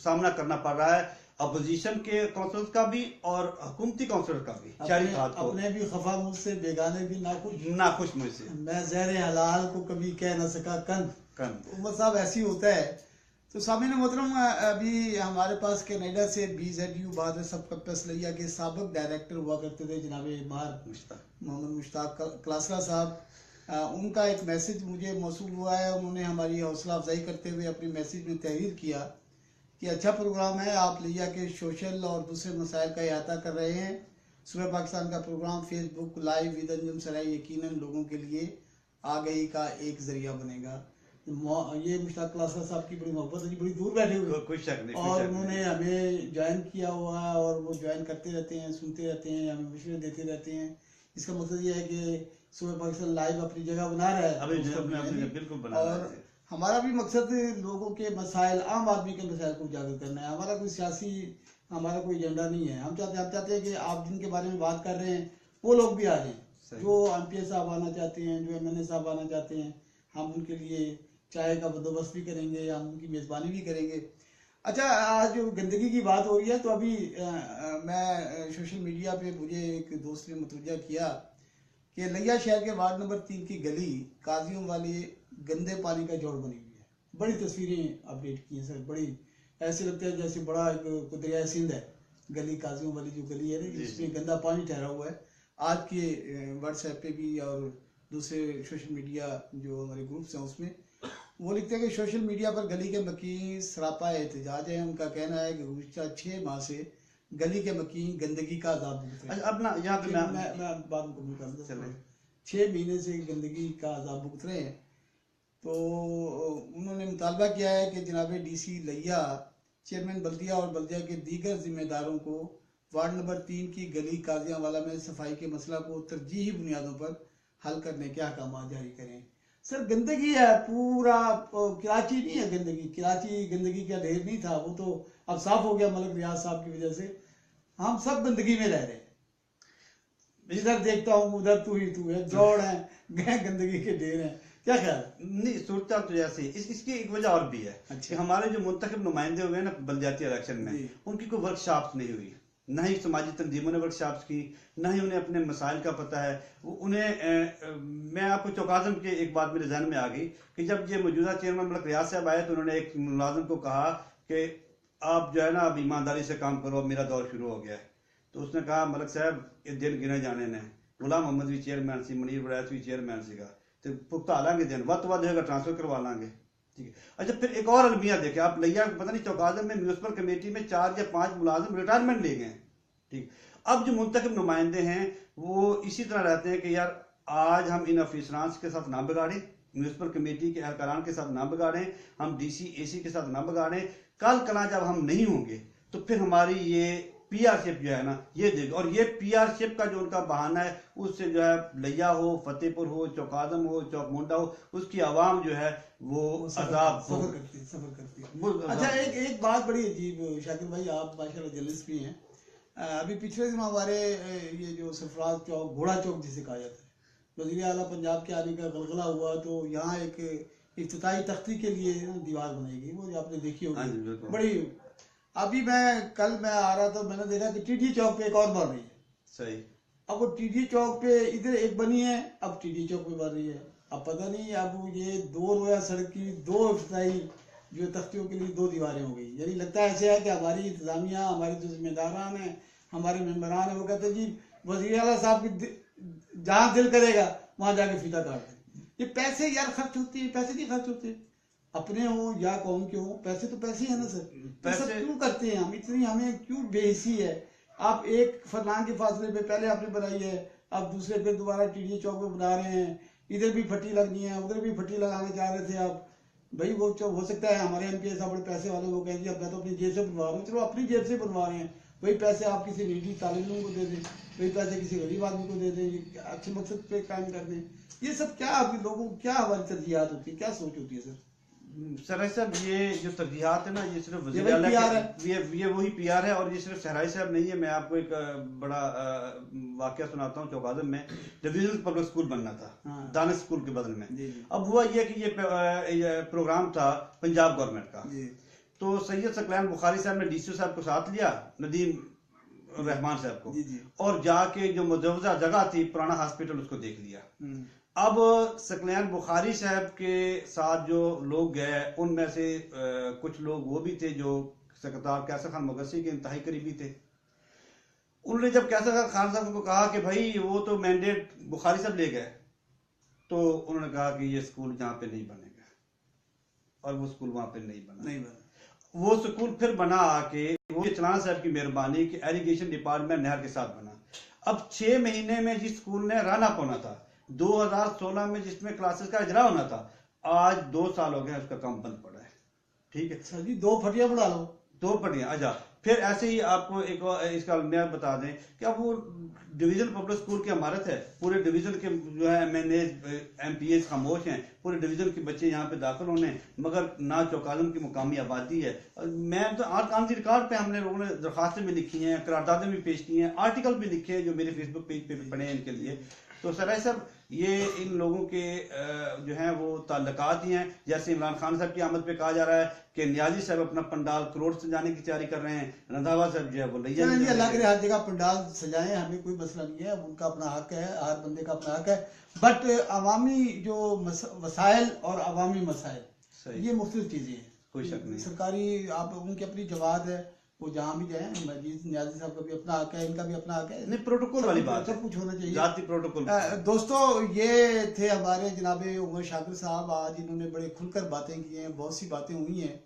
[SPEAKER 2] سامنا کرنا پڑ رہا ہے, اپوزیشن کے کونسلز کا بھی اور حکومتی کونسلر کا بھی.
[SPEAKER 1] اپنے بھی خفا مجھ سے, بیگانے بھی
[SPEAKER 2] ناخوش مجھ سے,
[SPEAKER 1] میں زہر حلال کو کبھی کہہ نہ سکا کن. عمر صاحب ایسی ہوتا ہے. تو سامعین محترم, ابھی ہمارے پاس کینیڈا سے BZU بہادر سب کیمپس لیا کے سابق ڈائریکٹر ہوا کرتے تھے جناب محمد مشتاق کلاسرا صاحب, ان کا ایک میسج مجھے موصول ہوا ہے. انہوں نے ہماری حوصلہ افزائی کرتے ہوئے اپنے میسج میں تحریر کیا کہ اچھا پروگرام ہے, آپ لیا کے سوشل اور دوسرے مسائل کا احاطہ کر رہے ہیں. صبح پاکستان کا program Facebook live with Anjum Sarai یقیناً لوگوں کے لیے آگہی کا ایک ذریعہ بنے گا. یہ مشتاق کلاسرا صاحب کی بڑی محبت ہے, بڑی دور بیٹھے ہوئے, اور انہوں نے ہمیں جوائن کیا ہوا ہے, اور وہ جوائن کرتے رہتے ہیں, سنتے رہتے ہیں, ہمیں مشورے دیتے رہتے ہیں. اس کا مطلب یہ ہے کہ صبح پاکستان لائیو اپنی جگہ بنا رہا ہے, اور ہمارا بھی مقصد لوگوں کے مسائل, عام آدمی کے مسائل کو اجاگر کرنا ہے. ہمارا کوئی سیاسی, ہمارا کوئی ایجنڈا نہیں ہے. ہم چاہتے ہیں کہ آپ جن کے بارے میں بات کر رہے ہیں وہ لوگ بھی آ جائیں, جو MP صاحب آنا چاہتے ہیں, جو MNA صاحب آنا چاہتے ہیں, ہم ان کے لیے چائے کا بندوبست بھی کریں گے, ہم ان کی میزبانی بھی کریں گے. اچھا, آج جو گندگی کی بات ہو رہی ہے, تو ابھی میں سوشل میڈیا پہ مجھے ایک دوست نے متوجہ کیا کہ لیا شہر کے وارڈ نمبر 3 کی گلی قاضیوں والے گندے پانی کا جوڑ بنی ہوئی ہے. بڑی تصویریں اپڈیٹ کی ہیں سر, بڑی ایسے لگتا ہے جیسے بڑا ایک دریائے سندھ ہے. گلی قاضیوں والی جو گلی ہے نا, جس میں گندا پانی ٹھہرا ہوا ہے. آج کے واٹس ایپ پہ بھی اور دوسرے سوشل میڈیا جو ہمارے گروپس ہیں اس میں وہ لکھتے ہیں کہ سوشل میڈیا پر گلی کے مکین سراپا احتجاج ہے. ان کا کہنا ہے کہ گزشتہ 6 ماہ سے گلی کے مکین گندگی کا عذاب بھگت رہے ہیں.
[SPEAKER 2] اپنا یہاں پہ
[SPEAKER 1] میں بات مکمل کر دوں. 6 مہینے سے گندگی کا عذاب بھگت رہے ہیں. تو انہوں نے مطالبہ کیا ہے کہ جناب ڈی سی لیا چیئرمین بلدیہ اور بلدیہ کے دیگر ذمہ داروں کو وارڈ نمبر 3 کی گلی قاضیاں والا میں صفائی کے مسئلہ کو ترجیحی بنیادوں پر حل کرنے کے احکامات جاری کریں. سر گندگی ہے پورا, کراچی نہیں ہے گندگی, کراچی گندگی کا ڈھیر نہیں تھا, وہ تو اب صاف ہو گیا ملک ریاض صاحب کی وجہ سے. ہم سب گندگی میں رہ رہے ہیں, ادھر دیکھتا ہوں ادھر تو ہی تو ہے, جوڑ ہیں گندگی کے ڈھیر ہیں. کیا خیال ہے؟
[SPEAKER 2] نہیں, صورتحال تو ایسے اس کی ایک وجہ اور بھی ہے کہ ہمارے جو منتخب نمائندے ہوئے ہیں نا بلدیاتی الیکشن میں, ان کی کوئی ورک شاپس نہیں ہوئی, نہ ہی سماجی تنظیموں نے ورک شاپس کی, نہ ہی انہیں اپنے مسائل کا پتہ ہے. میں آپ کو چوکازم کے ایک بات میرے ذہن میں آ گئی کہ جب یہ موجودہ چیئرمین ملک ریاض صاحب آئے تو انہوں نے ایک ملازم کو کہا کہ آپ جو ہے نا اب ایمانداری سے کام کرو, اب میرا دور شروع ہو گیا ہے. تو اس نے کہا ملک صاحب یہ دن گنے جانے نے, غلام محمد بھی چیئرمین سی, منیر وڑیت بھی چیئرمین سی گا, تو پختہ لیں گے دن ود تو ود ہوگا ٹرانسفر کروا لیں گے. ٹھیک ہے. اچھا پھر ایک اور المیہ دیکھیں آپ, لیا پتہ نہیں چوکازم میں میونسپل کمیٹی میں 4 یا 5 ملازم ریٹائرمنٹ لے گئے. ٹھیک. اب جو منتخب نمائندے ہیں وہ اسی طرح رہتے ہیں کہ یار آج ہم ان افیسران کے ساتھ نہ بگاڑیں, میونسپل کمیٹی کے اہلکاران کے ساتھ نہ بگاڑیں, ہم ڈی سی اے سی کے ساتھ نہ بگاڑیں. کل کلاں جب ہم نہیں ہوں گے تو پھر ہماری یہ پی آر شپ جو ہے نا یہ دے گا. اور یہ پی آر شپ کا جو ان کا بہانہ ہے اس سے جو ہے لیا ہو, فتح پور ہو, چوکازم ہو, چوک مونڈا ہو, اس کی عوام جو ہے وہ عذاب
[SPEAKER 1] سفر کرتی ہے. اچھا ایک بات بڑی عجیب, شاکر بھائی آپ ماشاءاللہ جرنلسٹ بھی ہیں. ابھی پچھلے دن ہمارے یہ جو سرفراز چوک, گھوڑا چوک جسے کہا جاتا ہے, وزیر اعلیٰ پنجاب کے آنے کا غلغلہ ہوا تو یہاں ایک افتتاحی تختی کے لیے دیوار بنائی گئی, وہ جو آپ نے دیکھی ہوگی بڑی. ابھی کل میں آ رہا تھا, میں نے دیکھا کہ ٹی ڈی چوک پہ ایک اور بن رہی ہے. صحیح. اب وہ ٹی ڈی چوک پہ ادھر ایک بنی ہے, اب ٹی ڈی چوک پہ بن رہی ہے. اب پتہ نہیں اب یہ 2 رویا سڑک کی 2 افتتاحی جو تختیوں کے لیے 2 دیواریں ہو گئی. یعنی لگتا ہے ایسے ہے کہ ہماری انتظامیہ, ہمارے جو ذمہ داران ہیں, ہمارے ممبران ہیں, وہ کہتے ہیں جی وزیر اعلیٰ صاحب کی جہاں دل کرے گا وہاں جا کے فیتہ کاٹ دیں. یہ پیسے یار خرچ ہوتے ہیں, پیسے نہیں خرچ ہوتے, اپنے ہوں یا قوم کے ہوں, پیسے تو پیسے ہیں نا سر. پیسے کیوں کرتے ہیں ہم اتنی, ہمیں کیوں بے حسی ہے. آپ ایک فرلانگ کے فاصلے پہ پہلے آپ نے بنائی ہے, اب دوسرے پھر دوبارہ ٹی ڈی چوک پہ بنا رہے ہیں, ادھر بھی پھٹی لگنی ہے, ادھر بھی پھٹی لگانے چاہ رہے تھے آپ. بھائی وہ ہو سکتا ہے ہمارے ایم پی ایس بڑے پیسے والے لوگ کہیں گے اب میں تو اپنی جیب سے بنوا رہا ہوں, چلو اپنی جیب سے بنوا رہے ہیں, وہی پیسے آپ کسی نیڈی طالب علم کو دے دیں, وہی پیسے کسی غریب آدمی کو دے دیں, اچھے مقصد پہ قائم کر دیں. یہ سب کیا آپ لوگوں کیا ہماری ترجیحات ہوتی ہے, کیا سوچ ہوتی ہے سر؟
[SPEAKER 2] سرائی صاحب یہ جو ترجیحات ہے نا یہ صرف وزیر اعلیٰ یہ وہی پی آر ہے, اور یہ صرف صحرائی صاحب نہیں ہے. میں آپ کو ایک بڑا واقعہ سناتا ہوں. چوکازم میں ڈویژنل پبلک اسکول بننا تھا دانش اسکول کے بدل میں. اب ہوا یہ کہ یہ پروگرام تھا پنجاب گورنمنٹ کا, تو سید ثقلین بخاری صاحب نے ڈی سی صاحب کو ساتھ لیا, ندیم رحمان صاحب کو, اور جا کے جو مجوزہ جگہ تھی پرانا ہاسپٹل اس کو دیکھ لیا. اب ثقلین بخاری صاحب کے ساتھ جو لوگ گئے ان میں سے کچھ لوگ وہ بھی تھے جو سکرتار کیسر خان مغسی کے انتہائی قریبی تھے. انہوں نے جب کیسر خان صاحب کو کہا کہ بھائی وہ تو مینڈیٹ بخاری صاحب لے گئے, تو انہوں نے کہا کہ یہ اسکول جہاں پہ نہیں بنے گا, اور وہ اسکول وہاں پہ نہیں بنا. وہ اسکول پھر بنا آ کے وہ چلانا صاحب کی مہربانی کہ ایریگیشن ڈپارٹمنٹ نہر کے ساتھ بنا. اب 6 مہینے میں جس اسکول نے رن اپ ہونا تھا, 2016 میں جس میں کلاسز کا اجرا ہونا تھا, آج 2 سال ہو گئے اس کا کام بند پڑا ہے. ٹھیک ہے
[SPEAKER 1] سر جی, 2 پھٹیاں بڑھا لو,
[SPEAKER 2] 2 پھٹیاں. اچھا پھر ایسے ہی آپ کو ایک اس کا المیہ بتا دیں کہ اب وہ ڈویژن پبلک اسکول کی عمارت ہے, پورے ڈویژن کے جو ہے M N A M P S خاموش ہیں, پورے ڈویژن کے بچے یہاں پہ داخل ہونے, مگر نہ چوکازم کی مقامی آبادی ہے. میں تو آن دی ریکارڈ پہ ہم نے لوگوں نے درخواستیں بھی لکھی ہیں, قراردادیں بھی پیش کی ہیں, آرٹیکل بھی لکھے ہیں جو میرے فیس بک پیج پہ پڑے ہیں ان کے لیے. تو سرائی صاحب یہ ان لوگوں کے جو ہیں وہ تعلقات ہی ہیں، جیسے عمران خان صاحب کی آمد پہ کہا جا رہا ہے کہ نیازی صاحب اپنا پنڈال کروڑ سجانے کی تیاری کر رہے ہیں، رندھاوا صاحب جو ہے وہ لیا
[SPEAKER 1] جی اللہ کرے ہر جگہ پنڈال سجائیں، ہمیں کوئی مسئلہ نہیں ہے، ان کا اپنا حق ہے، ہر بندے کا اپنا حق ہے، بٹ عوامی جو وسائل اور عوامی مسائل یہ مختلف چیزیں ہیں،
[SPEAKER 2] کوئی شک نہیں،
[SPEAKER 1] سرکاری آپ ان کی اپنی جماعت ہے، وہ جہاں بھی جائیں، مجید نیازی صاحب کا بھی اپنا حق ہے، ان کا بھی اپنا حق ہے،
[SPEAKER 2] نہیں پروٹوکول والی بات ہے،
[SPEAKER 1] سب کچھ ہونا چاہیے
[SPEAKER 2] ذاتی پروٹوکول۔
[SPEAKER 1] دوستو یہ تھے ہمارے جناب عمر شاکر صاحب، آج انہوں نے بڑے کھل کر باتیں کی ہیں، بہت سی باتیں ہوئی ہیں،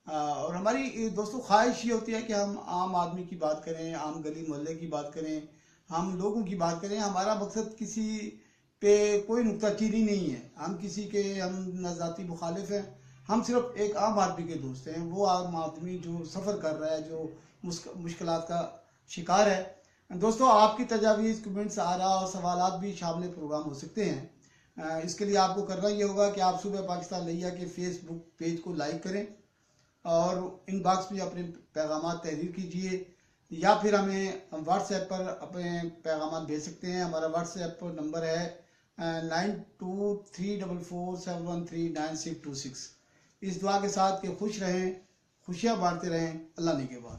[SPEAKER 1] اور ہماری دوستو خواہش یہ ہوتی ہے کہ ہم عام آدمی کی بات کریں، عام گلی محلے کی بات کریں، ہم لوگوں کی بات کریں، ہمارا مقصد کسی پہ کوئی نکتہ چینی نہیں ہے، ہم کسی کے ہم نہ ذاتی مخالف ہیں، ہم صرف ایک عام آدمی کے دوست ہیں، وہ عام آدمی جو سفر کر رہا ہے، جو مشکلات کا شکار ہے۔ دوستو آپ کی تجاویز، کمنٹس، آراء اور سوالات بھی شامل پروگرام ہو سکتے ہیں، اس کے لیے آپ کو کرنا یہ ہوگا کہ آپ صوبہ پاکستان لیا کے فیس بک پیج کو لائک کریں اور ان باکس میں اپنے پیغامات تحریر کیجئے، یا پھر ہمیں واٹس ایپ پر اپنے پیغامات بھیج سکتے ہیں۔ ہمارا واٹس ایپ نمبر ہے 9234139626۔ اس دعا کے ساتھ کہ خوش رہیں، خوشیاں بانٹتے رہیں، اللہ نگہبان۔